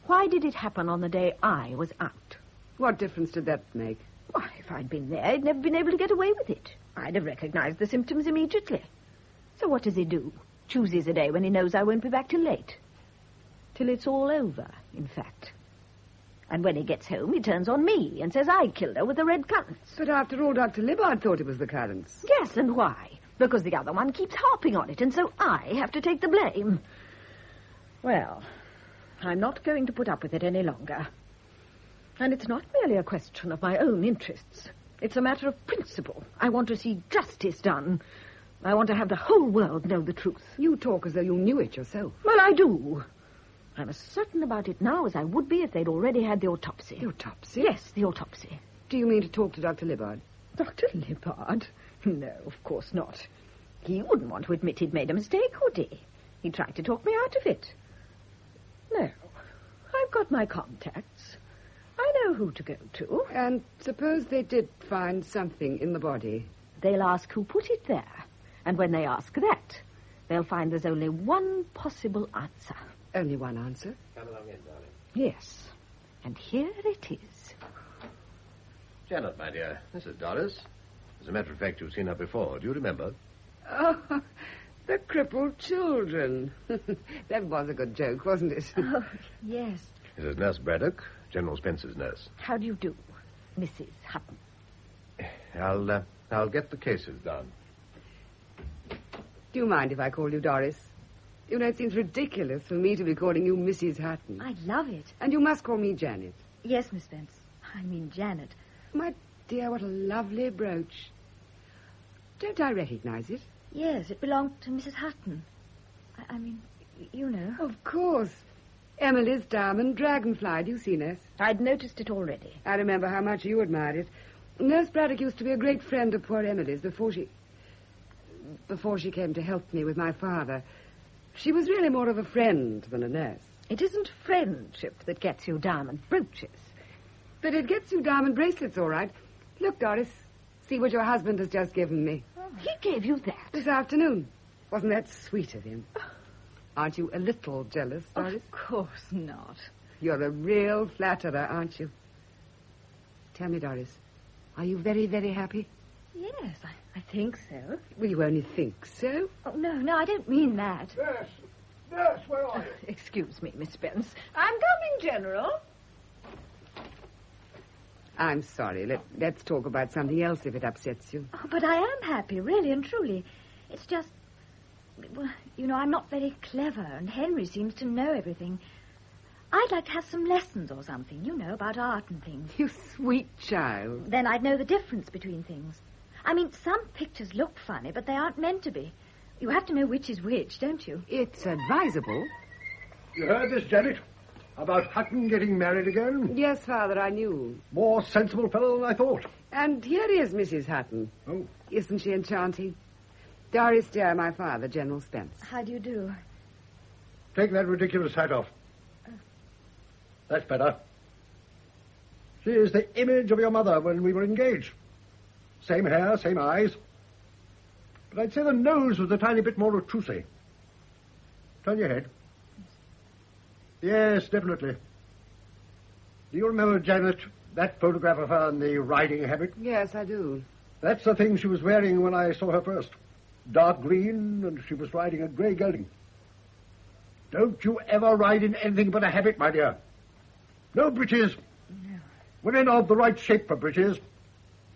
Why did it happen on the day I was out? What difference did that make? Why, if I'd been there, I'd never been able to get away with it. I'd have recognized the symptoms immediately. So what does he do? Chooses a day when he knows I won't be back till late. Till it's all over, in fact. And when he gets home, he turns on me and says I killed her with the red currants. But after all, Dr. Libbard thought it was the currants. Yes, and why? Because the other one keeps harping on it, and so I have to take the blame. Well, I'm not going to put up with it any longer. And it's not merely a question of my own interests. It's a matter of principle. I want to see justice done. I want to have the whole world know the truth. You talk as though you knew it yourself. Well, I do. I'm as certain about it now as I would be if they'd already had the autopsy. The autopsy? Yes, the autopsy. Do you mean to talk to Dr. Libbard? Dr. Libbard? No, of course not. He wouldn't want to admit he'd made a mistake, would he? He tried to talk me out of it. No, I've got my contacts. I know who to go to. And suppose they did find something in the body. They'll ask who put it there. And when they ask that, they'll find there's only one possible answer. Only one answer? Come along in, darling. Yes. And here it is. Janet, my dear, this is Doris. As a matter of fact, you've seen her before. Do you remember? Oh, the crippled children. That was a good joke, wasn't it? Oh, yes. This is Nurse Braddock, General Spence's nurse. How do you do, Mrs. Hutton? I'll get the cases done. Do you mind if I call you Doris? You know, it seems ridiculous for me to be calling you Mrs. Hutton. I love it. And you must call me Janet. Yes, Miss Spence. I mean Janet. My dear, what a lovely brooch. Don't I recognize it? Yes, it belonged to Mrs. Hutton. I mean, you know. Of course. Emily's diamond dragonfly. Do you see, Nurse? I'd noticed it already. I remember how much you admired it. Nurse Braddock used to be a great friend of poor Emily's before she came to help me with my father. She was really more of a friend than a nurse. It isn't friendship that gets you diamond brooches. But it gets you diamond bracelets, all right. Look, Doris, see what your husband has just given me. He gave you that? This afternoon. Wasn't that sweet of him? Aren't you a little jealous, Doris? Of course not. You're a real flatterer, aren't you? Tell me, Doris, are you very, very happy? Yes, I think so. Well, you only think so. Oh, no, I don't mean that. Yes, where are you? Excuse me, Miss Spence. I'm coming, General. I'm sorry. Let's talk about something else if it upsets you. Oh, but I am happy, really and truly. It's just, well, you know, I'm not very clever, and Henry seems to know everything. I'd like to have some lessons or something, you know, about art and things. You sweet child. Then I'd know the difference between things. I mean, some pictures look funny, but they aren't meant to be. You have to know which is which, don't you? It's advisable. You heard this, Janet? About Hutton getting married again? Yes, Father, I knew. More sensible fellow than I thought. And here is Mrs. Hutton. Oh. Isn't she enchanting? Doris, dear, my father, General Spence. How do you do? Take that ridiculous hat off. That's better. She is the image of your mother when we were engaged. Same hair, same eyes. But I'd say the nose was a tiny bit more obtrusive. Turn your head. Yes, definitely. Do you remember, Janet, that photograph of her in the riding habit? Yes, I do. That's the thing she was wearing when I saw her first. Dark green, and she was riding a grey gelding. Don't you ever ride in anything but a habit, my dear. No breeches. No. Women are the right shape for breeches.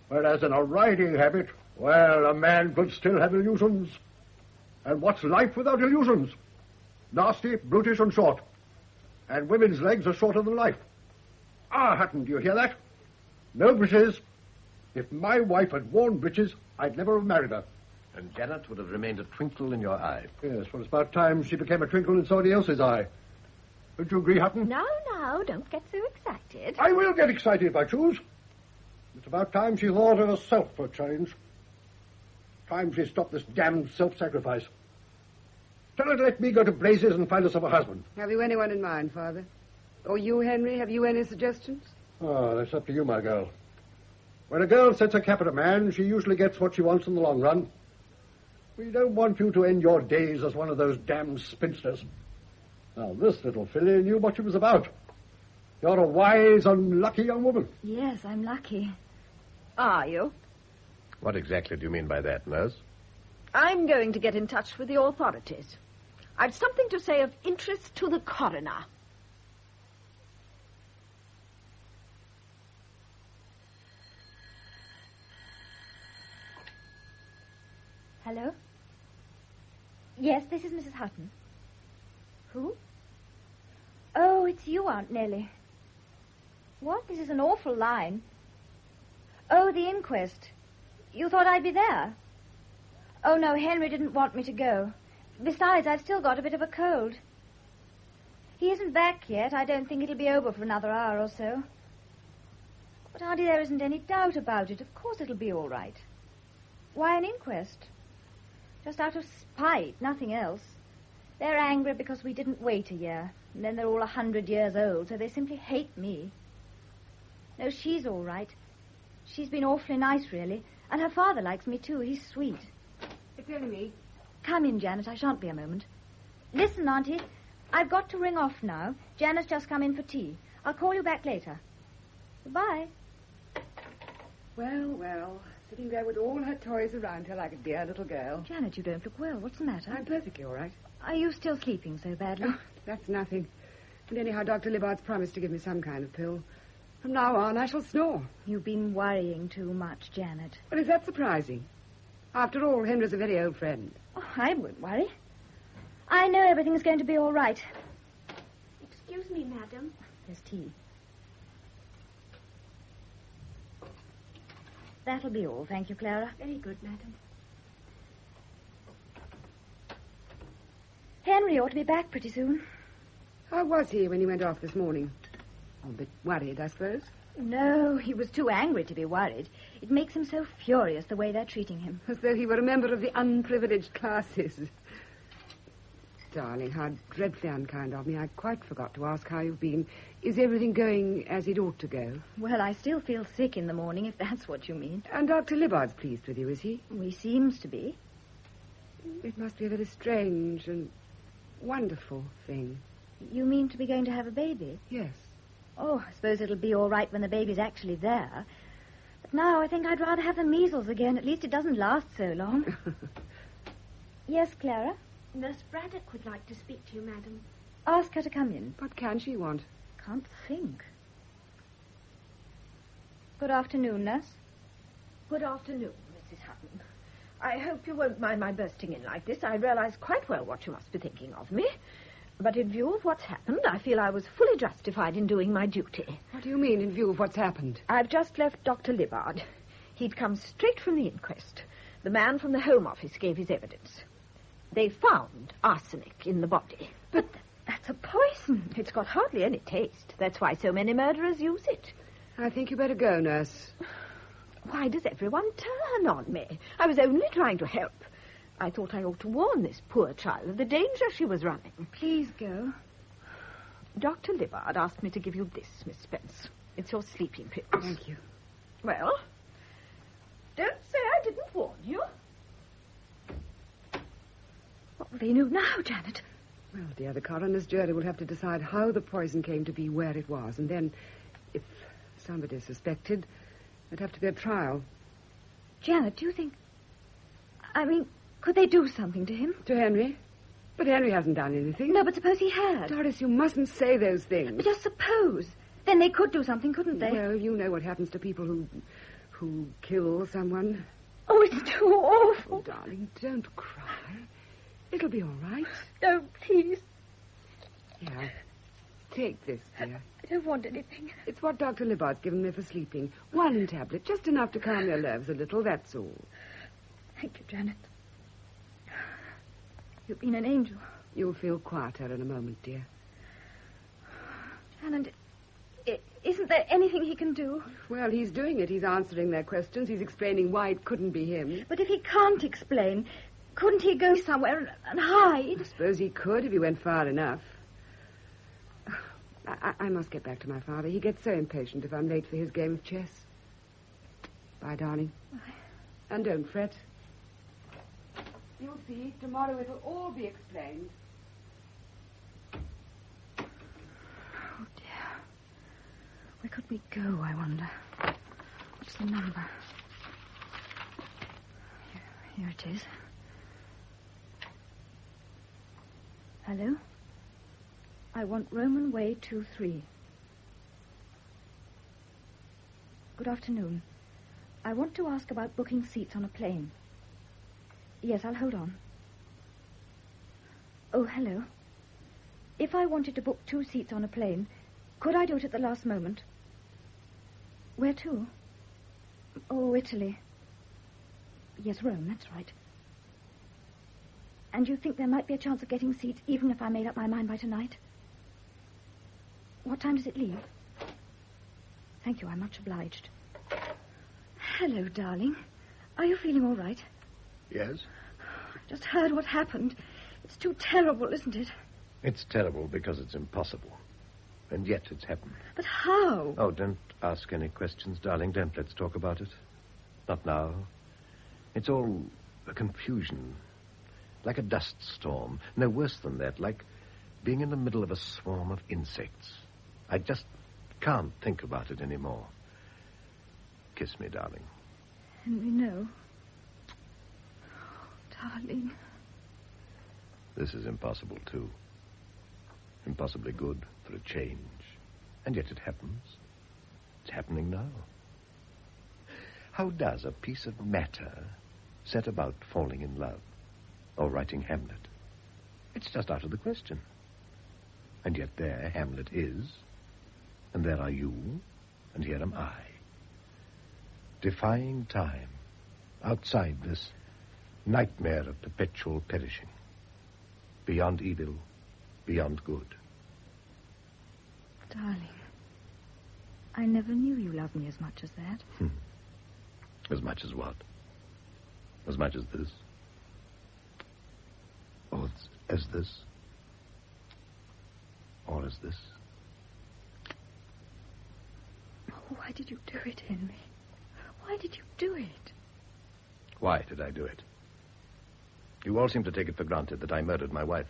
Whereas in a riding habit, well, a man could still have illusions. And what's life without illusions? Nasty, brutish, and short. And women's legs are shorter than life. Ah, Hutton, do you hear that? No breeches. If my wife had worn breeches, I'd never have married her. And Janet would have remained a twinkle in your eye. Yes, well, it's about time she became a twinkle in somebody else's eye. Don't you agree, Hutton? Now, don't get so excited. I will get excited if I choose. It's about time she thought of herself for a change. Time she stopped this damned self-sacrifice. Tell her to let me go to blazes and find herself a husband. Have you anyone in mind, Father? Or you, Henry, have you any suggestions? Oh, that's up to you, my girl. When a girl sets a cap at a man, she usually gets what she wants in the long run. We don't want you to end your days as one of those damned spinsters. Now, this little filly knew what she was about. You're a wise and lucky young woman. Yes, I'm lucky. Are you? What exactly do you mean by that, nurse? I'm going to get in touch with the authorities. I've something to say of interest to the coroner. Hello? Yes, this is Mrs. Hutton. Who? Oh, it's you, Aunt Nellie. What? This is an awful line. Oh, the inquest. You thought I'd be there? Oh, no, Henry didn't want me to go. Besides, I've still got a bit of a cold. He isn't back yet. I don't think it'll be over for another hour or so. But, Auntie, there isn't any doubt about it. Of course it'll be all right. Why an inquest? Just out of spite, nothing else. They're angry because we didn't wait a year. And then they're all 100 years old, so they simply hate me. No, she's all right. She's been awfully nice, really. And her father likes me, too. He's sweet. It's only me. Come in, Janet. I shan't be a moment. Listen, Auntie. I've got to ring off now. Janet's just come in for tea. I'll call you back later. Goodbye. Well, well. Sitting there with all her toys around her like a dear little girl. Janet, you don't look well. What's the matter? I'm perfectly all right. Are you still sleeping so badly? Oh, that's nothing. And anyhow, Dr. Libbard's promised to give me some kind of pill. From now on, I shall snore. You've been worrying too much, Janet. Well, is that surprising? After all, Henry's a very old friend. Oh, I won't worry. I know everything's going to be all right. Excuse me, madam. There's tea. That'll be all, thank you, Clara. Very good, madam. Henry ought to be back pretty soon. How was he when he went off this morning? A bit worried, I suppose. No, he was too angry to be worried. It makes him so furious the way they're treating him. As though he were a member of the unprivileged classes. Darling, how dreadfully unkind of me. I quite forgot to ask how you've been. Is everything going as it ought to go? Well, I still feel sick in the morning, if that's what you mean. And Dr. Libbard's pleased with you, is he? He seems to be. It must be a very strange and wonderful thing. You mean to be going to have a baby? Yes. Oh, I suppose it'll be all right when the baby's actually there. But now I think I'd rather have the measles again. At least it doesn't last so long. Yes, Clara? Nurse Braddock would like to speak to you, madam. Ask her to come in. What can she want? Can't think. Good afternoon, nurse. Good afternoon, Mrs. Hutton. I hope you won't mind my bursting in like this. I realize quite well what you must be thinking of me. But in view of what's happened, I feel I was fully justified in doing my duty. What do you mean, in view of what's happened? I've just left Dr. Libbard. He'd come straight from the inquest. The man from the Home Office gave his evidence. They found arsenic in the body. But that's a poison. It's got hardly any taste. That's why so many murderers use it. I think you better go, nurse. Why does everyone turn on me? I was only trying to help. I thought I ought to warn this poor child of the danger she was running. Please go. Dr. Libbard asked me to give you this, Miss Spence. It's your sleeping pills. Thank you. Well, don't say I didn't warn you. What will they do now, Janet? Well, dear, the coroner's jury will have to decide how the poison came to be, where it was, and then, if somebody's suspected, there'd have to be a trial. Janet, do you think... could they do something to him? To Henry? But Henry hasn't done anything. No, but suppose he had. Doris, you mustn't say those things. But just suppose. Then they could do something, couldn't they? Well, you know what happens to people who kill someone. Oh, it's too awful. Oh, darling, don't cry. It'll be all right. No, please. Here, take this, dear. I don't want anything. It's what Dr. Libbard's given me for sleeping. One tablet, just enough to calm your nerves a little, that's all. Thank you, Janet. You've been an angel. You'll feel quieter in a moment, dear. Janet, isn't there anything he can do? Well, he's doing it. He's answering their questions. He's explaining why it couldn't be him. But if he can't explain, couldn't he go somewhere and hide? I suppose he could if he went far enough. I must get back to my father. He gets so impatient if I'm late for his game of chess. Bye, darling. Bye. And don't fret. You'll see. Tomorrow it'll all be explained. Oh, dear. Where could we go, I wonder? What's the number? Here it is. Hello? I want Roman Way 23. Good afternoon. I want to ask about booking seats on a plane. Yes, I'll hold on. Oh, hello. If I wanted to book 2 seats on a plane, could I do it at the last moment? Where to? Oh, Italy. Yes, Rome, that's right. And you think there might be a chance of getting seats even if I made up my mind by tonight? What time does it leave? Thank you, I'm much obliged. Hello, darling. Are you feeling all right? Yes? I've just heard what happened. It's too terrible, isn't it? It's terrible because it's impossible. And yet it's happened. But how? Oh, don't ask any questions, darling. Don't let's talk about it. Not now. It's all a confusion. Like a dust storm. No, worse than that. Like being in the middle of a swarm of insects. I just can't think about it anymore. Kiss me, darling. Henry, no. Oh, darling. This is impossible, too. Impossibly good for a change. And yet it happens. It's happening now. How does a piece of matter set about falling in love or writing Hamlet? It's just out of the question. And yet there Hamlet is, and there are you, and here am I. Defying time, outside this nightmare of perpetual perishing. Beyond evil, beyond good. Darling, I never knew you loved me as much as that. As much as what? As much as this? Or as this? Or as this? Why did you do it, Henry? Why did you do it? Why did I do it? You all seem to take it for granted that I murdered my wife.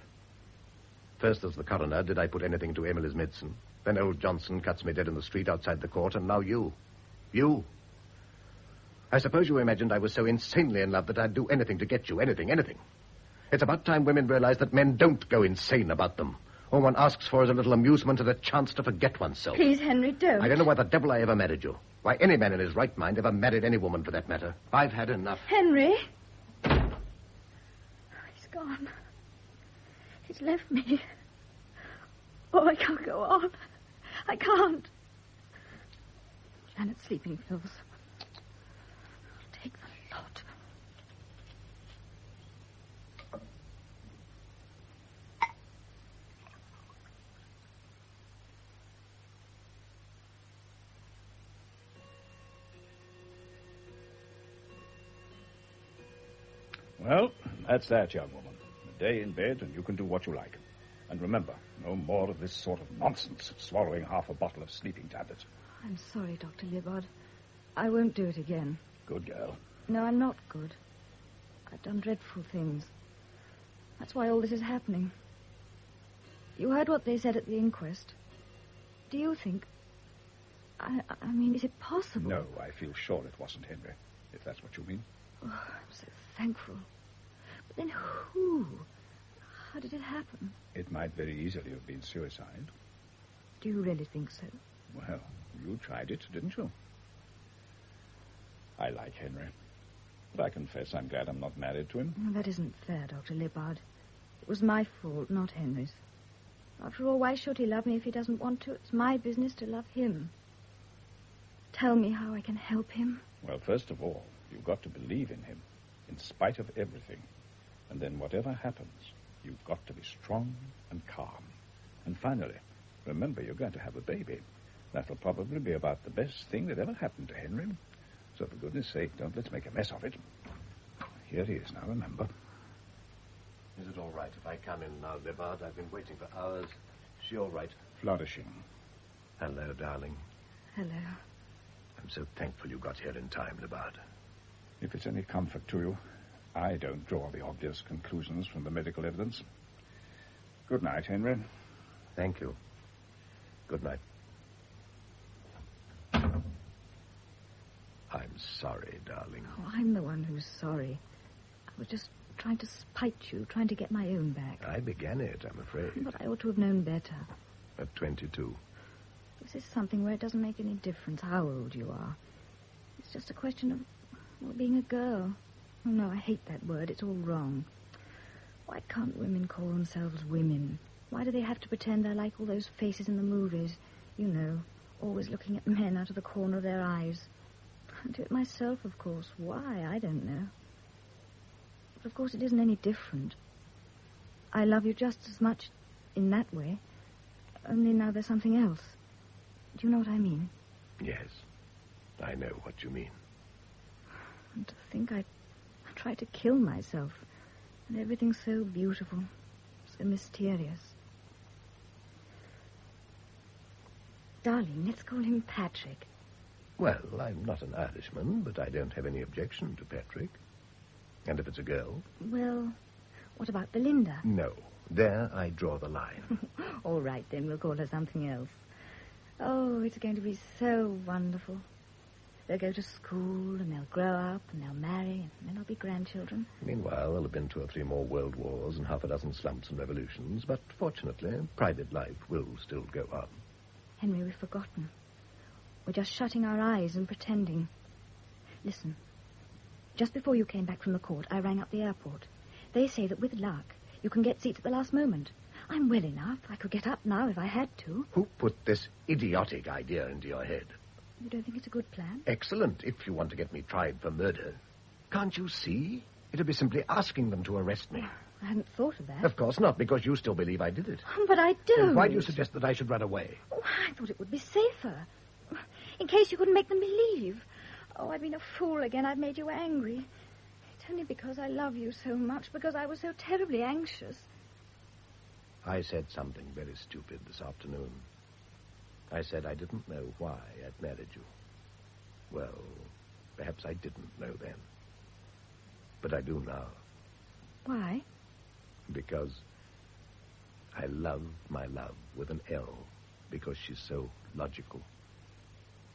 First, as the coroner, did I put anything into Emily's medicine? Then old Johnson cuts me dead in the street outside the court, and now you. You. I suppose you imagined I was so insanely in love that I'd do anything to get you. Anything. It's about time women realize that men don't go insane about them. All one asks for is a little amusement and a chance to forget oneself. Please, Henry, don't. I don't know why the devil I ever married you. Why any man in his right mind ever married any woman, for that matter. I've had enough. Henry? He's gone. He's left me. Oh, I can't go on. I can't. Janet's sleeping pills. I'll take the lot. Well, that's that, young woman. A day in bed, and you can do what you like. And remember, no more of this sort of nonsense, swallowing half a bottle of sleeping tablets. I'm sorry, Dr. Libbard. I won't do it again. Good girl. No, I'm not good. I've done dreadful things. That's why all this is happening. You heard what they said at the inquest. Do you think... I mean, is it possible? No, I feel sure it wasn't Henry, if that's what you mean. Oh, I'm so thankful. But then who? How did it happen? It might very easily have been suicide. Do you really think so? Well, you tried it, didn't you? I like Henry. But I confess I'm glad I'm not married to him. Well, that isn't fair, Dr. Libbard. It was my fault, not Henry's. After all, why should he love me if he doesn't want to? It's my business to love him. Tell me how I can help him. Well, first of all, you've got to believe in him, in spite of everything. And then whatever happens, you've got to be strong and calm. And finally, remember you're going to have a baby. That'll probably be about the best thing that ever happened to Henry. So for goodness sake, don't let's make a mess of it. Here he is now, remember. Is it all right if I come in now, Libbard? I've been waiting for hours. Is she all right? Flourishing. Hello, darling. Hello. I'm so thankful you got here in time, Libbard. If it's any comfort to you, I don't draw the obvious conclusions from the medical evidence. Good night, Henry. Thank you. Good night. I'm sorry, darling. Oh, I'm the one who's sorry. I was just trying to spite you, trying to get my own back. I began it, I'm afraid. But I ought to have known better. At 22. This is something where it doesn't make any difference how old you are. It's just a question of, well, being a girl. Oh, no, I hate that word. It's all wrong. Why can't women call themselves women? Why do they have to pretend they're like all those faces in the movies? You know, always looking at men out of the corner of their eyes. I'd do it myself, of course. Why, I don't know. But of course it isn't any different. I love you just as much in that way. Only now there's something else. Do you know what I mean? Yes, I know what you mean. And to think I tried to kill myself. And everything's so beautiful, so mysterious. Darling, let's call him Patrick. Well, I'm not an Irishman, but I don't have any objection to Patrick. And if it's a girl? Well, what about Belinda? No. There I draw the line. All right, then, we'll call her something else. Oh, it's going to be so wonderful. They'll go to school, and they'll grow up, and they'll marry, and then they'll be grandchildren. Meanwhile, there'll have been 2 or 3 more world wars and half a dozen slumps and revolutions, but fortunately, private life will still go on. Henry, we've forgotten. We're just shutting our eyes and pretending. Listen. Just before you came back from the court, I rang up the airport. They say that with luck, you can get seats at the last moment. I'm well enough. I could get up now if I had to. Who put this idiotic idea into your head? You don't think it's a good plan? Excellent, if you want to get me tried for murder. Can't you see? It'll be simply asking them to arrest me. I hadn't thought of that. Of course not, because you still believe I did it. But I don't. Then why do you suggest that I should run away? Oh, I thought it would be safer. In case you couldn't make them believe. Oh, I've been a fool again. I've made you angry. It's only because I love you so much, because I was so terribly anxious. I said something very stupid this afternoon. I said I didn't know why I'd married you. Well, perhaps I didn't know then. But I do now. Why? Because I love my love with an L, because she's so logical,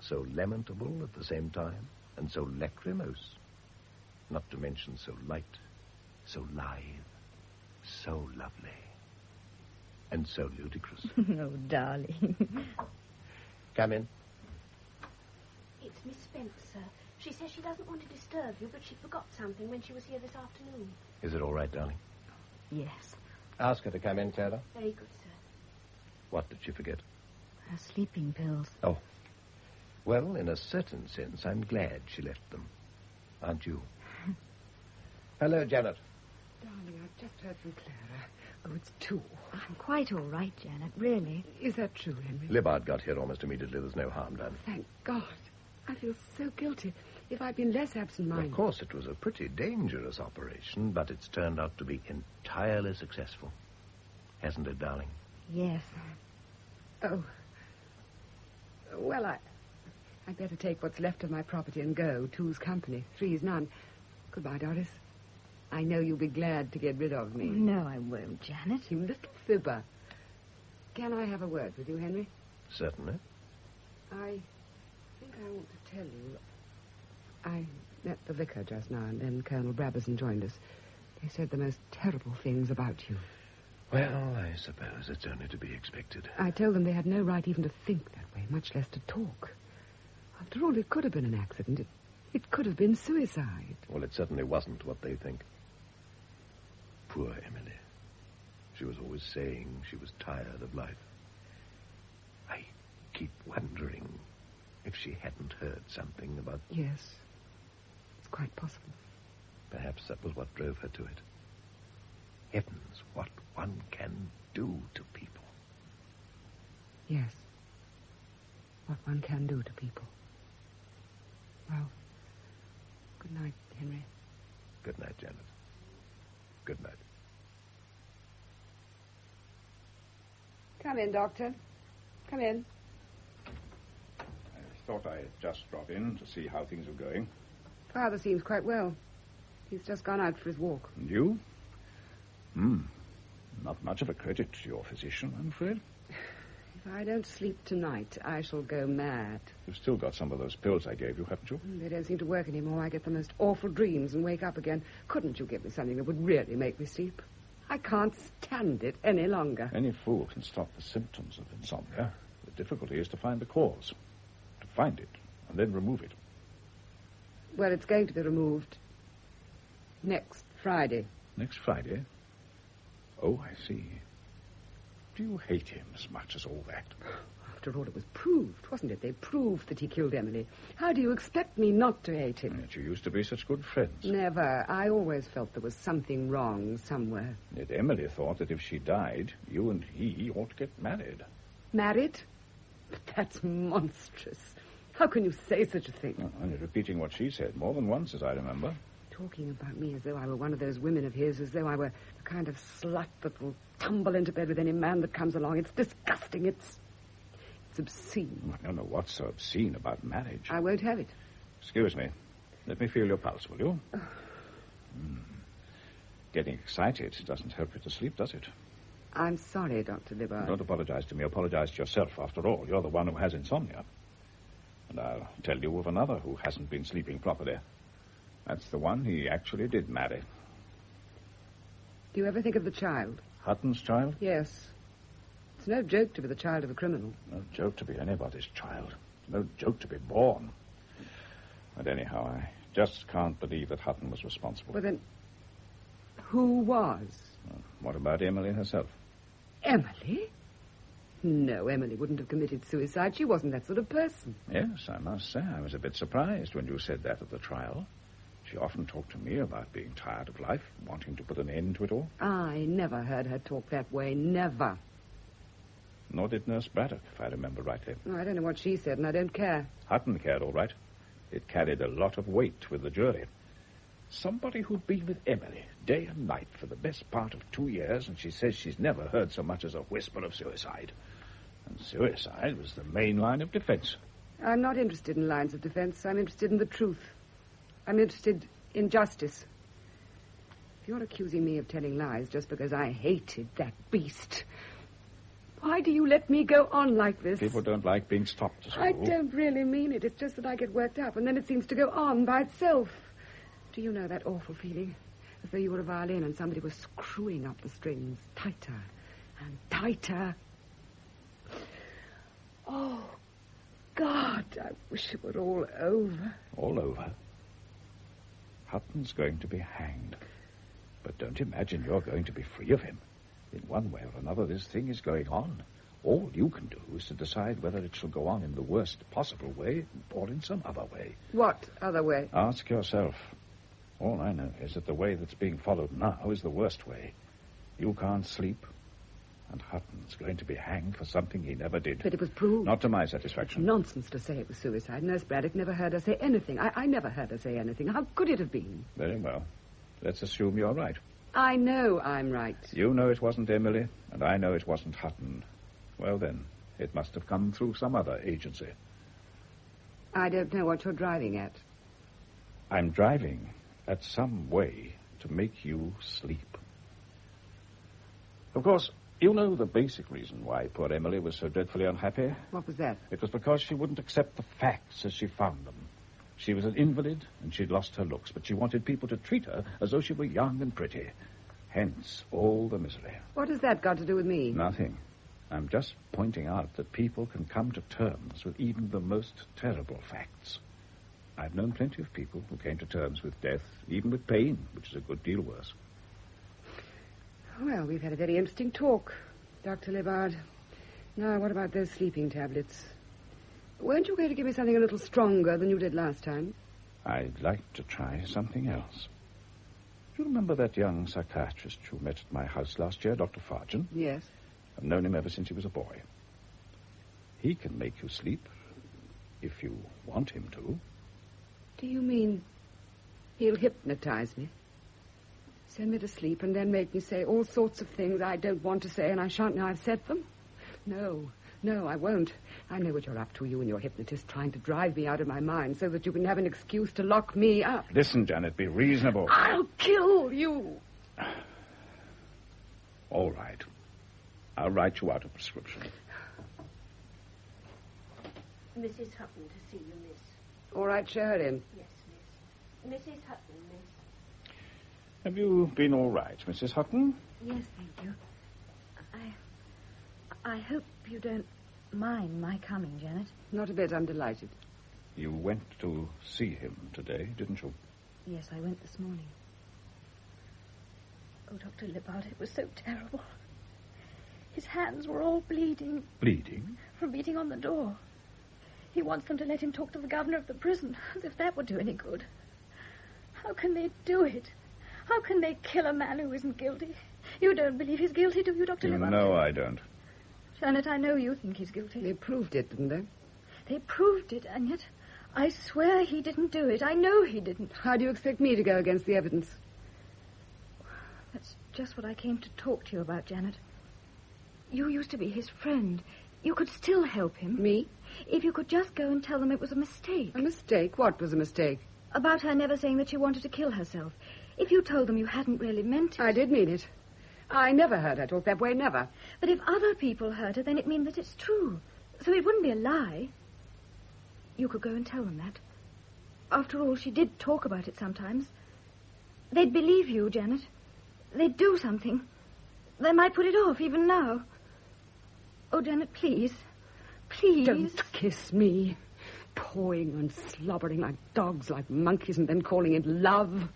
so lamentable at the same time, and so lachrymose, not to mention so light, so lithe, so lovely, and so ludicrous. Oh, darling. Come in. It's Miss Spence, sir. She says she doesn't want to disturb you, but she forgot something when she was here this afternoon. Is it all right, darling? Yes. Ask her to come in, Clara. Very good, sir. What did she forget? Her sleeping pills. Oh. Well, in a certain sense, I'm glad she left them. Aren't you? Hello, Janet. Darling, I've just heard from Clara. Oh, it's 2. I'm quite all right, Janet, really. Is that true, Henry? Libbard got here almost immediately. There's no harm done. Thank God. I feel so guilty. If I'd been less absent-minded... Of course, it was a pretty dangerous operation, but it's turned out to be entirely successful. Hasn't it, darling? Yes. Oh. Well, I'd better take what's left of my property and go. 2's company, 3's none. Goodbye, Doris. I know you'll be glad to get rid of me. No, I won't, Janet. You little fibber. Can I have a word with you, Henry? Certainly. I think I want to tell you. I met the vicar just now, and then Colonel Brabazon joined us. They said the most terrible things about you. Well, I suppose it's only to be expected. I told them they had no right even to think that way, much less to talk. After all, it could have been an accident. It could have been suicide. Well, it certainly wasn't what they think. Poor Emily. She was always saying she was tired of life. I keep wondering if she hadn't heard something about... Yes, it's quite possible. Perhaps that was what drove her to it. Heavens, what one can do to people. Yes, what one can do to people. Well, good night, Henry. Good night, Janet. Good night. Come in, Doctor. Come in. I thought I'd just drop in to see how things are going. Father seems quite well. He's just gone out for his walk. And you? Not much of a credit to your physician, I'm afraid. If I don't sleep tonight, I shall go mad. You've still got some of those pills I gave you, haven't you? They don't seem to work anymore. I get the most awful dreams and wake up again. Couldn't you give me something that would really make me sleep? I can't stand it any longer. Any fool can stop the symptoms of insomnia. The difficulty is to find the cause. To find it, and then remove it. Well, it's going to be removed next Friday. Next Friday? Oh, I see. Do you hate him as much as all that? After all, it was proved, wasn't it? They proved that he killed Emily. How do you expect me not to hate him? Yet you used to be such good friends. Never. I always felt there was something wrong somewhere. Yet Emily thought that if she died, you and he ought to get married. Married? But that's monstrous. How can you say such a thing? Well, only repeating what she said more than once, as I remember. Talking about me as though I were one of those women of his, as though I were the kind of slut that will tumble into bed with any man that comes along. It's disgusting. It's obscene. I don't know what's so obscene about marriage. I won't have it. Excuse me. Let me feel your pulse, will you? Getting excited doesn't help you to sleep, does it? I'm sorry, Dr. Libbard. Don't apologize to me. Apologize to yourself. After all, you're the one who has insomnia. And I'll tell you of another who hasn't been sleeping properly. That's the one he actually did marry. Do you ever think of the child? Hutton's child? Yes. It's no joke to be the child of a criminal. No joke to be anybody's child. No joke to be born. But anyhow, I just can't believe that Hutton was responsible. Well, then, who was? What about Emily herself? Emily? No, Emily wouldn't have committed suicide. She wasn't that sort of person. Yes, I must say, I was a bit surprised when you said that at the trial. She often talked to me about being tired of life, wanting to put an end to it all. I never heard her talk that way. Never. Nor did Nurse Braddock, if I remember rightly. Oh, I don't know what she said, and I don't care. Hutton cared, all right. It carried a lot of weight with the jury. Somebody who'd been with Emily day and night for the best part of 2 years, and she says she's never heard so much as a whisper of suicide. And suicide was the main line of defense. I'm not interested in lines of defense. I'm interested in the truth. I'm interested in justice. If you're accusing me of telling lies just because I hated that beast, why do you let me go on like this? People don't like being stopped, as a I rule. don't really mean it. It's just that I get worked up, and then it seems to go on by itself. Do you know that awful feeling? As though you were a violin and somebody was screwing up the strings tighter and tighter. Oh, God, I wish it were all over. All over? Hutton's going to be hanged. But don't imagine you're going to be free of him. In one way or another, this thing is going on. All you can do is to decide whether it shall go on in the worst possible way or in some other way. What other way? Ask yourself. All I know is that the way that's being followed now is the worst way. You can't sleep, and Hutton's going to be hanged for something he never did. But it was proved. Not to my satisfaction. Nonsense to say it was suicide. Nurse Braddock never heard her say anything. I never heard her say anything. How could it have been? Very well. Let's assume you're right. I know I'm right. You know it wasn't Emily, and I know it wasn't Hutton. Well, then, it must have come through some other agency. I don't know what you're driving at. I'm driving at some way to make you sleep. Of course, you know the basic reason why poor Emily was so dreadfully unhappy. What was that? It was because she wouldn't accept the facts as she found them. She was an invalid, and she'd lost her looks, but she wanted people to treat her as though she were young and pretty. Hence, all the misery. What has that got to do with me? Nothing. I'm just pointing out that people can come to terms with even the most terrible facts. I've known plenty of people who came to terms with death, even with pain, which is a good deal worse. Well, we've had a very interesting talk, Dr. Libbard. Now, what about those sleeping tablets? Weren't you going to give me something a little stronger than you did last time? I'd like to try something else. Do you remember that young psychiatrist you met at my house last year, Dr. Fargen? Yes. I've known him ever since he was a boy. He can make you sleep, if you want him to. Do you mean he'll hypnotize me? Send me to sleep and then make me say all sorts of things I don't want to say and I shan't know I've said them? No, I won't. I know what you're up to, you and your hypnotist, trying to drive me out of my mind so that you can have an excuse to lock me up. Listen, Janet, be reasonable. I'll kill you. All right. I'll write you out a prescription. Mrs. Hutton to see you, miss. All right, show her in. Yes, miss. Mrs. Hutton, miss. Have you been all right, Mrs. Hutton? Yes, thank you. I hope you don't mind my coming, Janet. Not a bit. I'm delighted. You went to see him today, didn't you? Yes, I went this morning. Oh, Dr. Libbard, it was so terrible. His hands were all bleeding. Bleeding? from beating on the door. He wants them to let him talk to the governor of the prison, as if that would do any good. How can they do it? How can they kill a man who isn't guilty? You don't believe he's guilty, do you, Dr. Libbard? No, I don't. Janet, I know you think he's guilty. They proved it, didn't they? They proved it, and yet I swear he didn't do it. I know he didn't. How do you expect me to go against the evidence? That's just what I came to talk to you about, Janet. You used to be his friend. You could still help him. Me? If you could just go and tell them it was a mistake. A mistake? What was a mistake? About her never saying that she wanted to kill herself. If you told them you hadn't really meant it. I did mean it. I never heard her talk that way, never. But if other people heard her, then it means that it's true. So it wouldn't be a lie. You could go and tell them that. After all, she did talk about it sometimes. They'd believe you, Janet. They'd do something. They might put it off, even now. Oh, Janet, please. Please. Don't kiss me. Pawing and slobbering like dogs, like monkeys, and then calling it love.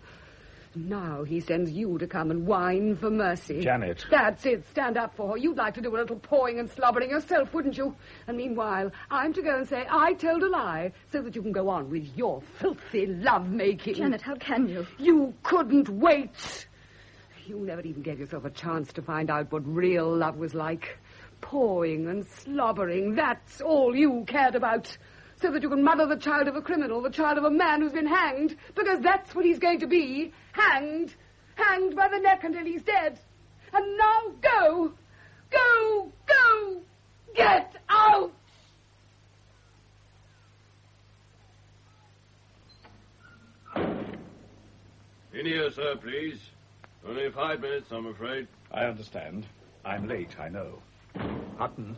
Now he sends you to come and whine for mercy. Janet. That's it. Stand up for her. You'd like to do a little pawing and slobbering yourself, wouldn't you? And meanwhile, I'm to go and say I told a lie so that you can go on with your filthy love-making. Janet, how can you? You couldn't wait. You never even gave yourself a chance to find out what real love was like. Pawing and slobbering, that's all you cared about. So that you can mother the child of a criminal, the child of a man who's been hanged, because that's what he's going to be. Hanged. Hanged by the neck until he's dead. And now go. Go. Go. Get out. In here, sir, please. Only 5 minutes, I'm afraid. I understand. I'm late, I know. Hutton,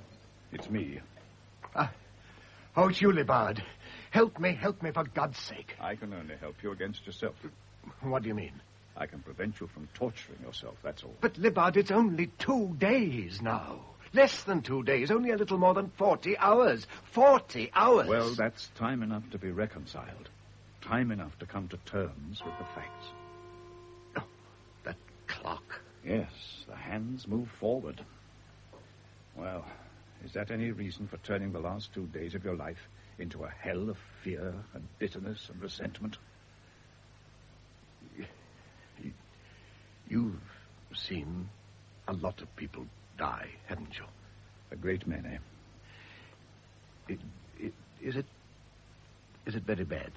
it's me. Oh, it's you, Libbard. Help me, for God's sake. I can only help you against yourself. What do you mean? I can prevent you from torturing yourself, that's all. But, Libbard, it's only 2 days now. Less than 2 days, only a little more than 40 hours. 40 hours! Well, that's time enough to be reconciled. Time enough to come to terms with the facts. Oh, that clock. Yes, the hands move forward. Well, is that any reason for turning the last 2 days of your life into a hell of fear and bitterness and resentment? You've seen a lot of people die, haven't you? A great many. Is it very bad?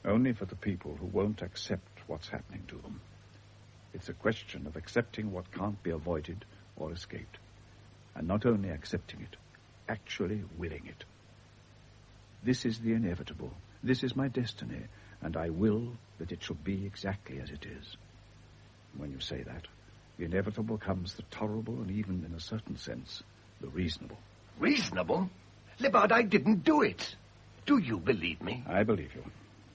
Only for the people who won't accept what's happening to them. It's a question of accepting what can't be avoided or escaped. And not only accepting it, actually willing it. This is the inevitable. This is my destiny, and I will that it shall be exactly as it is. When you say that, the inevitable becomes the tolerable and even, in a certain sense, the reasonable. Reasonable? Libbard, I didn't do it. Do you believe me? I believe you.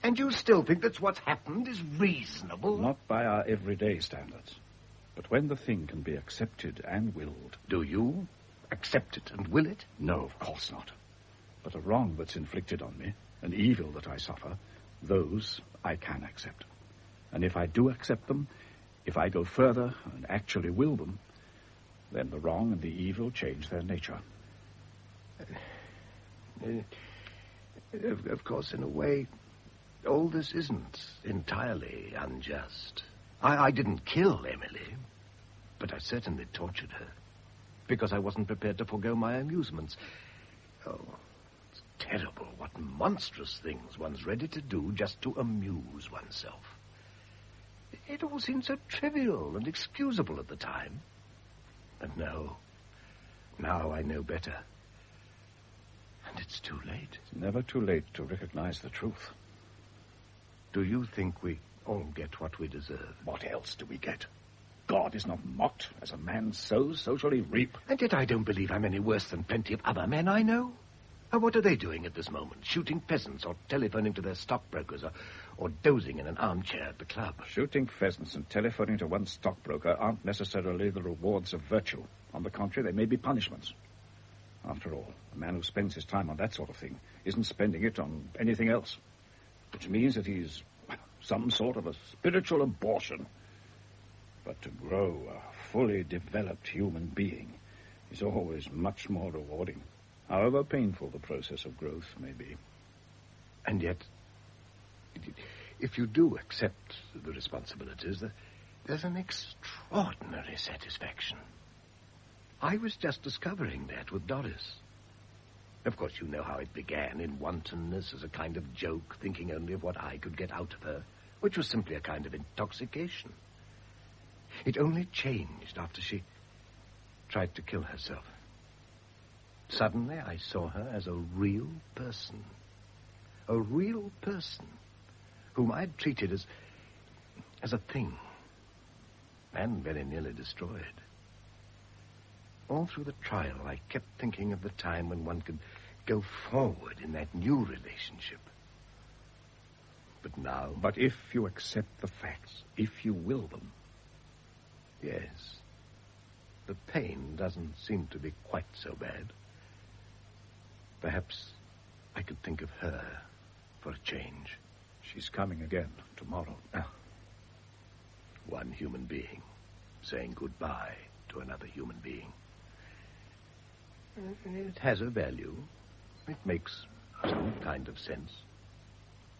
And you still think that what's happened is reasonable? Not by our everyday standards. But when the thing can be accepted and willed... Do you accept it and will it? No, of course not. But a wrong that's inflicted on me, an evil that I suffer, those I can accept. And if I do accept them, if I go further and actually will them, then the wrong and the evil change their nature. Of course, in a way, all this isn't entirely unjust. I didn't kill Emily, but I certainly tortured her, because I wasn't prepared to forego my amusements. Oh, it's terrible what monstrous things one's ready to do just to amuse oneself. It all seemed so trivial and excusable at the time. But no, now I know better. And it's too late. It's never too late to recognize the truth. Do you think we all get what we deserve? What else do we get? God is not mocked. As a man sows, so shall he reap. And yet I don't believe I'm any worse than plenty of other men I know. And what are they doing at this moment? Shooting pheasants or telephoning to their stockbrokers or dozing in an armchair at the club? Shooting pheasants and telephoning to one stockbroker aren't necessarily the rewards of virtue. On the contrary, they may be punishments. After all, a man who spends his time on that sort of thing isn't spending it on anything else. Which means that he's some sort of a spiritual abortion. But to grow a fully developed human being is always much more rewarding. however painful the process of growth may be. And yet, if you do accept the responsibilities, there's an extraordinary satisfaction. I was just discovering that with Doris. Of course, you know how it began, in wantonness, as a kind of joke, thinking only of what I could get out of her, which was simply a kind of intoxication. It only changed after she tried to kill herself. Suddenly, I saw her as a real person. A real person whom I'd treated as a thing, and very nearly destroyed. All through the trial, I kept thinking of the time when one could go forward in that new relationship. But now... But if you accept the facts, if you will them... Yes. The pain doesn't seem to be quite so bad. Perhaps I could think of her for a change. She's coming again tomorrow. One human being saying goodbye to another human being. It has a value. It makes some kind of sense.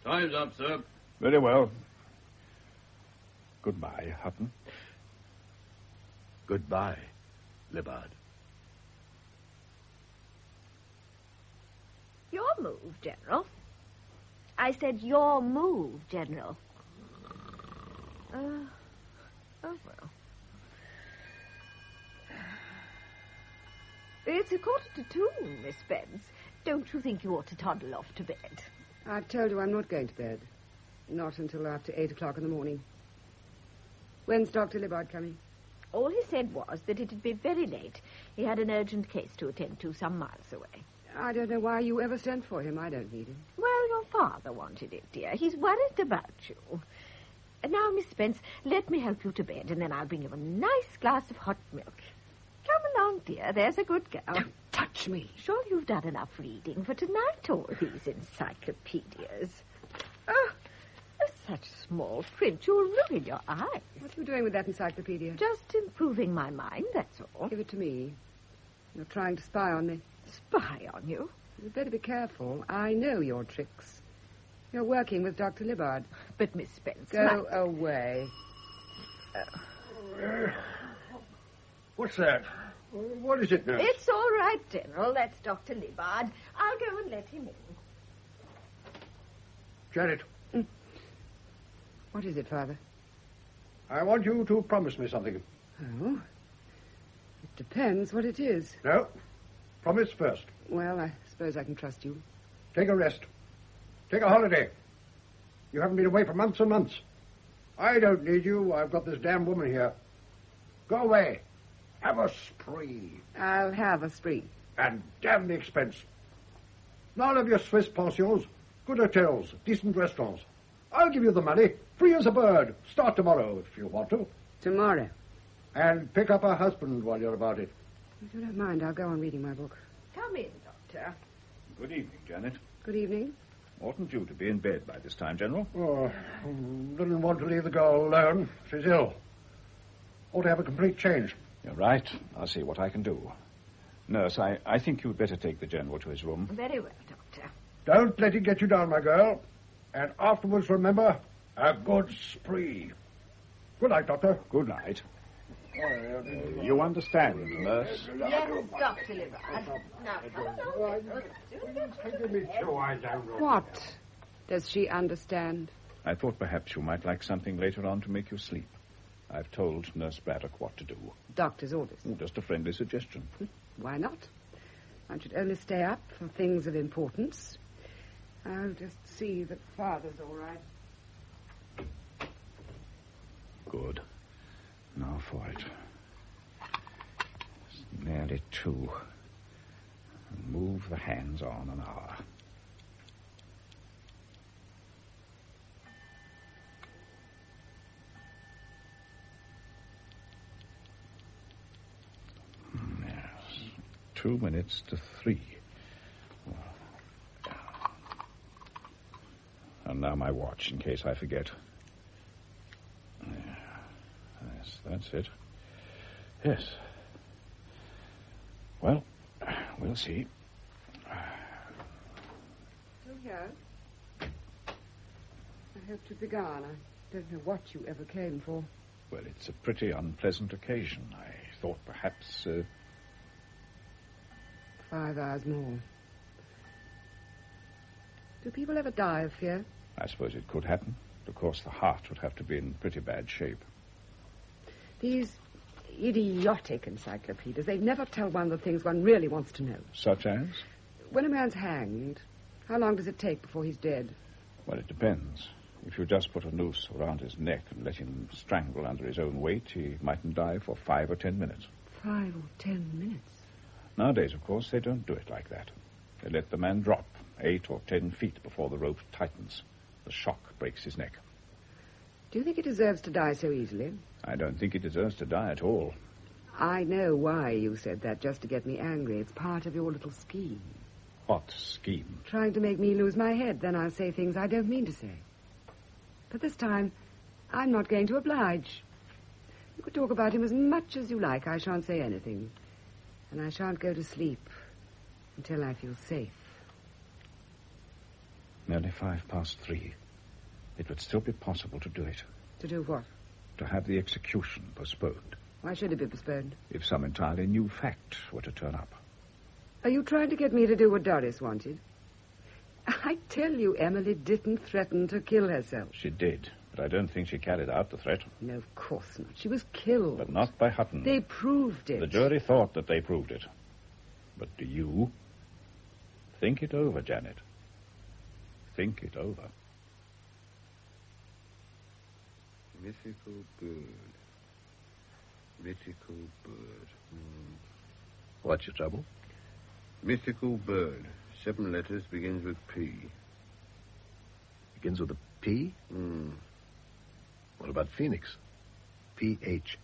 Time's up, sir. Very well. Goodbye, Hutton. Goodbye, Libbard. Your move, General. I said your move, General. Oh, well. It's 1:45, Miss Spence. Don't you think you ought to toddle off to bed? I've told you I'm not going to bed. Not until after 8 o'clock in the morning. When's Dr. Libbard coming? All he said was that it'd be very late. He had an urgent case to attend to some miles away. I don't know why you ever sent for him. I don't need him. Well, your father wanted it, dear. He's worried about you. Now, Miss Spence, let me help you to bed, and then I'll bring you a nice glass of hot milk. Come along, dear. There's a good girl. Don't touch me. Sure you've done enough reading for tonight, all these encyclopedias. Oh, such small print. You'll ruin your eyes. What are you doing with that encyclopedia? Just improving my mind, that's all. Give it to me. You're trying to spy on me. Spy on you? You'd better be careful. I know your tricks. You're working with Dr. Libbard. But, Miss Spence... Go away. What's that? What is it, nurse? It's all right, General. That's Dr. Libbard. I'll go and let him in. Janet. What is it, Father? I want you to promise me something. Oh? It depends what it is. No. Promise first. Well, I suppose I can trust you. Take a rest. Take a holiday. You haven't been away for months and months. I don't need you. I've got this damn woman here. Go away. Have a spree. I'll have a spree. And damn the expense. None of your Swiss pensions, good hotels, decent restaurants. I'll give you the money, free as a bird. Start tomorrow, if you want to. Tomorrow? And pick up a husband while you're about it. If you don't mind, I'll go on reading my book. Come in, Doctor. Good evening, Janet. Good evening. Oughtn't you to be in bed by this time, General? Oh, didn't want to leave the girl alone. She's ill. Ought to have a complete change. You're right. I'll see what I can do. Nurse, I think you'd better take the General to his room. Very well, Doctor. Don't let it get you down, my girl. And afterwards, remember, a good spree. Good night, Doctor. Good night. You understand, nurse? Yes, Dr. Libbard. Now, What does she understand? I thought perhaps you might like something later on to make you sleep. I've told Nurse Braddock what to do. Doctor's orders. Oh, just a friendly suggestion. Why not? One should only stay up for things of importance. I'll just see that Father's all right. Good. Now for it. It's nearly 2. Move the hands on an hour. Yes. 2 minutes to 3. And now my watch, in case I forget. Yes, that's it. Yes. Well, we'll see. here. I hoped you'd be gone. I don't know what you ever came for. Well, it's a pretty unpleasant occasion. I thought perhaps... 5 hours more. Do people ever die of fear? I suppose it could happen. Of course, the heart would have to be in pretty bad shape. These idiotic encyclopedias, they never tell one the things one really wants to know. Such as? When a man's hanged, how long does it take before he's dead? Well, it depends. If you just put a noose around his neck and let him strangle under his own weight, he mightn't die for 5 or 10 minutes. 5 or 10 minutes? Nowadays, of course, they don't do it like that. They let the man drop 8 or 10 feet before the rope tightens. The shock breaks his neck. Do you think he deserves to die so easily? I don't think he deserves to die at all. I know why you said that, just to get me angry. It's part of your little scheme. What scheme? Trying to make me lose my head, then I'll say things I don't mean to say. But this time, I'm not going to oblige. You could talk about him as much as you like. I shan't say anything. And I shan't go to sleep until I feel safe. Nearly 3:05. It would still be possible to do it. To do what? To have the execution postponed. Why should it be postponed? If some entirely new fact were to turn up. Are you trying to get me to do what Doris wanted? I tell you, Emily didn't threaten to kill herself. She did, but I don't think she carried out the threat. No, of course not. She was killed. But not by Hutton. They proved it. The jury thought that they proved it. But do you? Think it over, Janet. Think it over. Mythical bird. Mythical bird. What's your trouble? Mythical bird. 7 letters, begins with P. Begins with a P? What about Phoenix? Phoenix.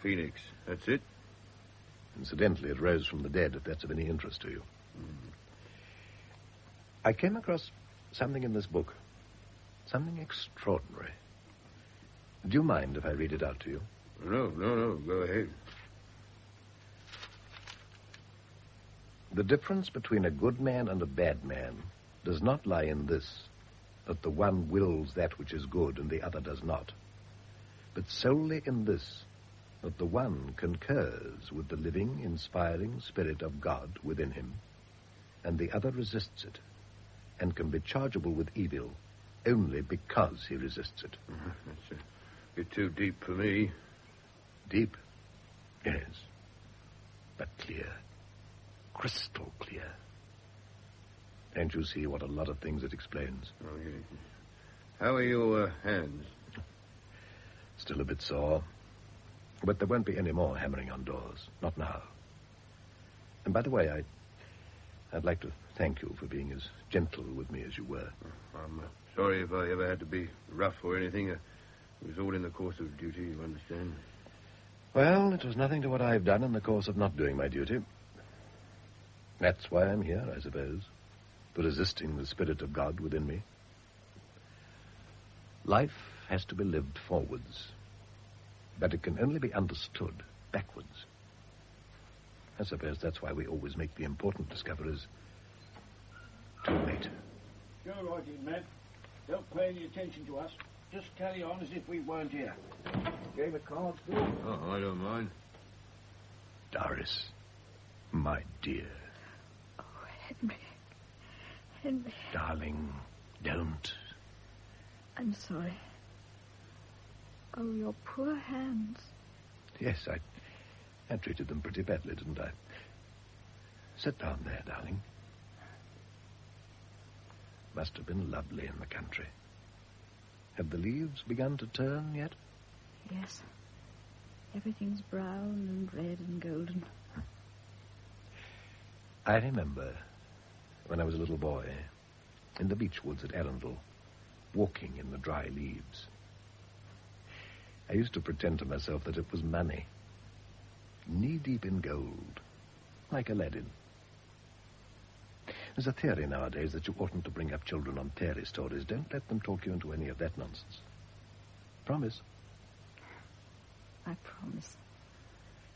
Phoenix. That's it? Incidentally, it rose from the dead, if that's of any interest to you. I came across something in this book. Something extraordinary. Do you mind if I read it out to you? No. Go ahead. The difference between a good man and a bad man does not lie in this, that the one wills that which is good and the other does not, but solely in this, that the one concurs with the living, inspiring spirit of God within him, and the other resists it, and can be chargeable with evil only because he resists it. That's a bit too deep for me. Deep? Yes. But clear. Crystal clear. Don't you see what a lot of things it explains? Oh, yeah. How are your hands? Still a bit sore. But there won't be any more hammering on doors. Not now. And by the way, I'd like to thank you for being as gentle with me as you were. I'm sorry if I ever had to be rough or anything. It was all in the course of duty, you understand? Well, it was nothing to what I've done in the course of not doing my duty. That's why I'm here, I suppose, for resisting the spirit of God within me. Life has to be lived forwards, but it can only be understood backwards. I suppose that's why we always make the important discoveries too late. Go right in, man. Don't pay any attention to us. Just carry on as if we weren't here. Game of cards, Phil? Oh, I don't mind. Doris, my dear. Henry. Darling, don't. I'm sorry. Oh, your poor hands. Yes, I treated them pretty badly, didn't I? Sit down there, darling. Must have been lovely in the country. Have the leaves begun to turn yet? Yes. Everything's brown and red and golden. I remember when I was a little boy in the beech woods at Arundel, walking in the dry leaves. I used to pretend to myself that it was money, knee-deep in gold, like Aladdin. There's a theory nowadays that you oughtn't to bring up children on fairy stories. Don't let them talk you into any of that nonsense. Promise. I promise.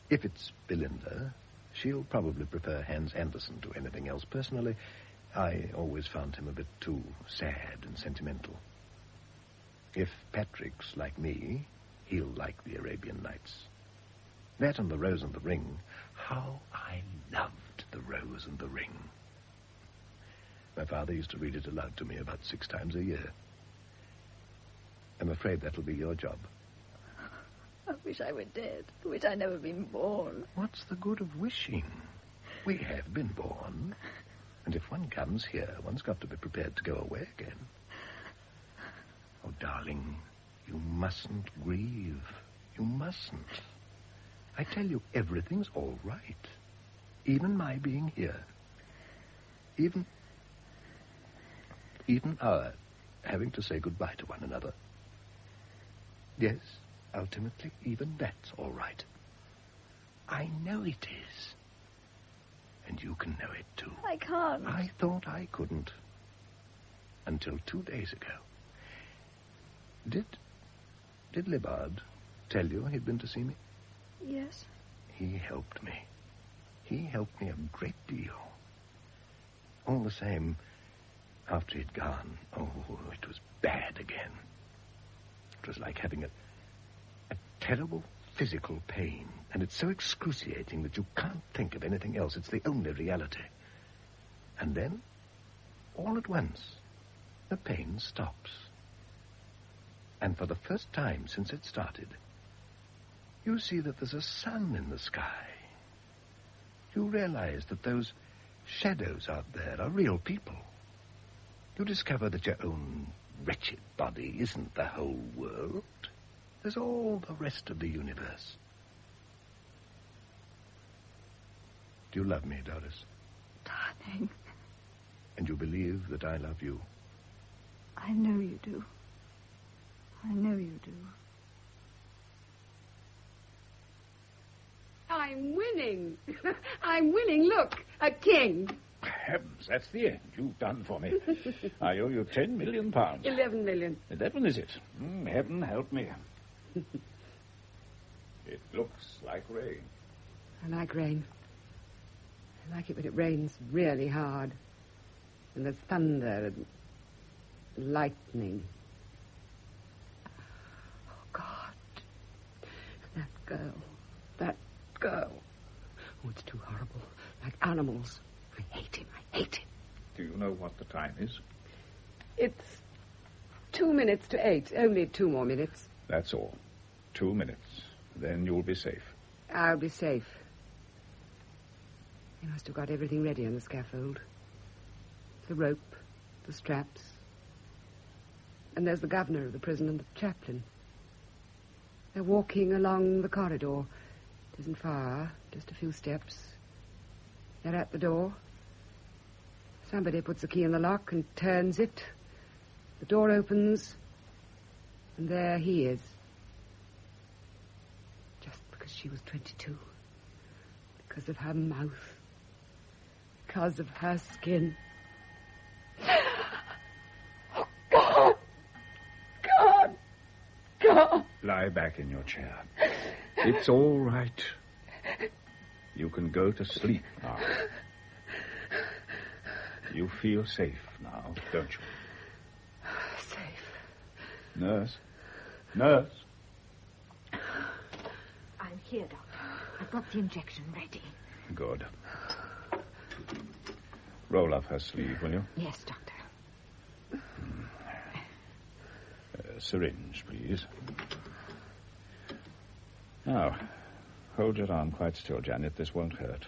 If it's Belinda, she'll probably prefer Hans Andersen to anything else. Personally, I always found him a bit too sad and sentimental. If Patrick's like me, he'll like the Arabian Nights. That and The Rose and the Ring. How I loved The Rose and the Ring. My father used to read it aloud to me about 6 times a year. I'm afraid that'll be your job. I wish I were dead. I wish I'd never been born. What's the good of wishing? We have been born. And if one comes here, one's got to be prepared to go away again. Oh, darling, you mustn't grieve. You mustn't. I tell you, everything's all right. Even my being here. Even our having to say goodbye to one another. Yes, ultimately, even that's all right. I know it is. And you can know it, too. I can't. I thought I couldn't. Until 2 days ago. Did Libbard tell you he'd been to see me? Yes. He helped me. He helped me a great deal. All the same, after he'd gone, it was bad again. It was like having a terrible physical pain, and it's so excruciating that you can't think of anything else. It's the only reality. And then, all at once, the pain stops. And for the first time since it started, you see that there's a sun in the sky. You realize that those shadows out there are real people. You discover that your own wretched body isn't the whole world. There's all the rest of the universe. Do you love me, Doris? Darling. And you believe that I love you? I know you do. I know you do. I'm winning. I'm winning. Look, a king. Heavens, that's the end. You've done for me. I owe you £10 million. 11 million. 11, is it? Heaven help me. It looks like rain. I like rain. I like it when it rains really hard. And there's thunder and lightning. Oh, God. That girl. That girl. Oh, it's too horrible. Like animals. I hate him. I hate him. Do you know what the time is? It's 2 minutes to 8. Only 2 more minutes. That's all. 2 minutes. Then you'll be safe. I'll be safe. You must have got everything ready on the scaffold. The rope, the straps. And there's the governor of the prison and the chaplain. They're walking along the corridor. It isn't far, just a few steps. They're at the door. Somebody puts the key in the lock and turns it. The door opens, and there he is. Just because she was 22. Because of her mouth. Because of her skin. Oh, God! God! God! Lie back in your chair. It's all right. You can go to sleep now. You feel safe now, don't you? Safe. Nurse? Nurse? I'm here, Doctor. I've got the injection ready. Good. Roll up her sleeve, will you? Yes, Doctor. Syringe, please. Now, hold your arm quite still, Janet. This won't hurt.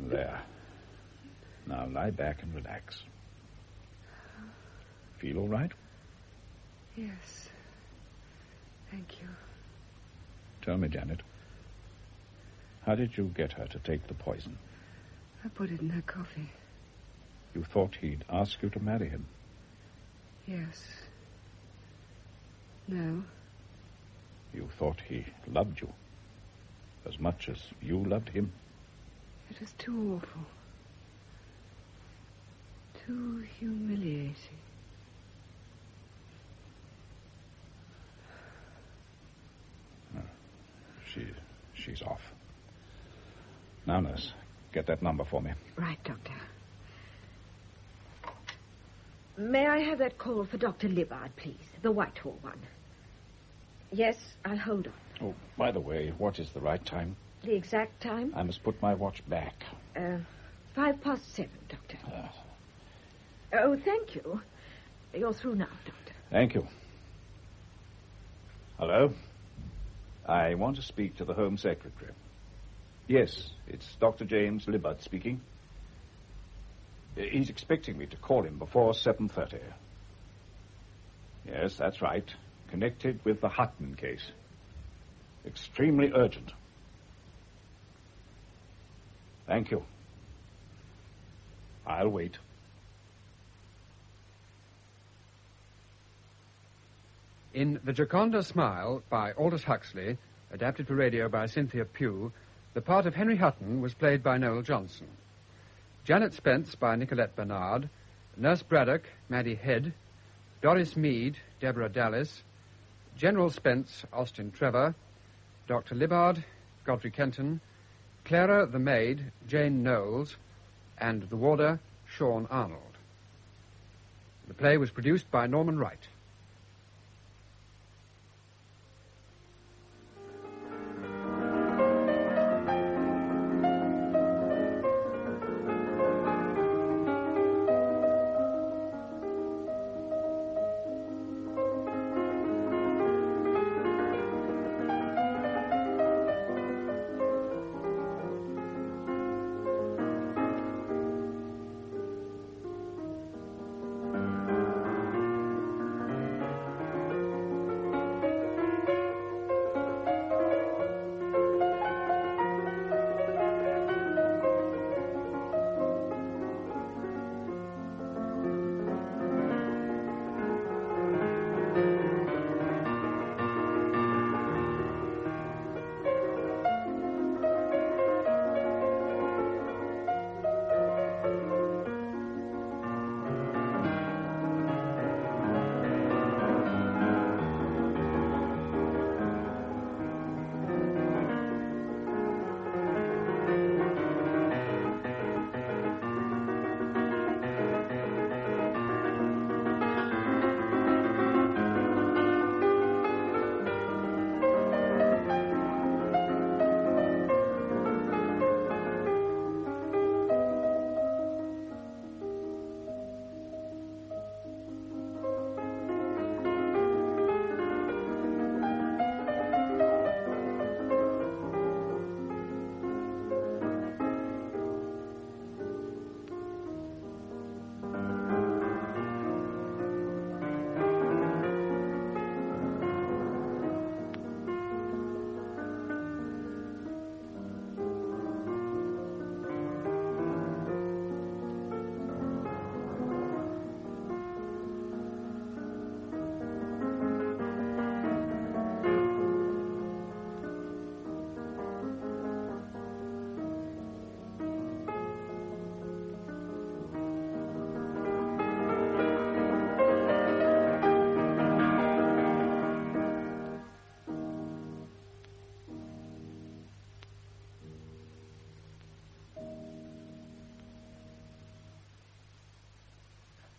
There. Now lie back and relax. Feel all right? Yes. Thank you. Tell me, Janet, how did you get her to take the poison? I put it in her coffee. You thought he'd ask you to marry him? Yes. No. You thought he loved you as much as you loved him? It was too awful. Too humiliating. She's off. Now, nurse, Get that number for me. Right, Doctor. May I have that call for Dr. Libbard, please? The Whitehall one. Yes, I'll hold on. Oh, by the way, what is the right time? The exact time? I must put my watch back. 7:05, Doctor. Oh, thank you. You're through now, Doctor. Thank you. Hello? I want to speak to the Home Secretary. Yes, it's Dr. James Libbard speaking. He's expecting me to call him before 7:30. Yes, that's right. Connected with the Hutton case. Extremely urgent. Thank you. I'll wait. In The Gioconda Smile by Aldous Huxley, adapted for radio by Cynthia Pugh, the part of Henry Hutton was played by Noel Johnson. Janet Spence by Nicolette Bernard, Nurse Braddock, Maddie Head, Doris Mead, Deborah Dallas, General Spence, Austin Trevor, Dr. Libbard, Godfrey Kenton, Clara the maid, Jane Knowles, and the warder, Sean Arnold. The play was produced by Norman Wright.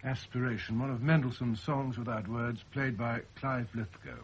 Aspiration, one of Mendelssohn's songs without words, played by Clive Lithgow.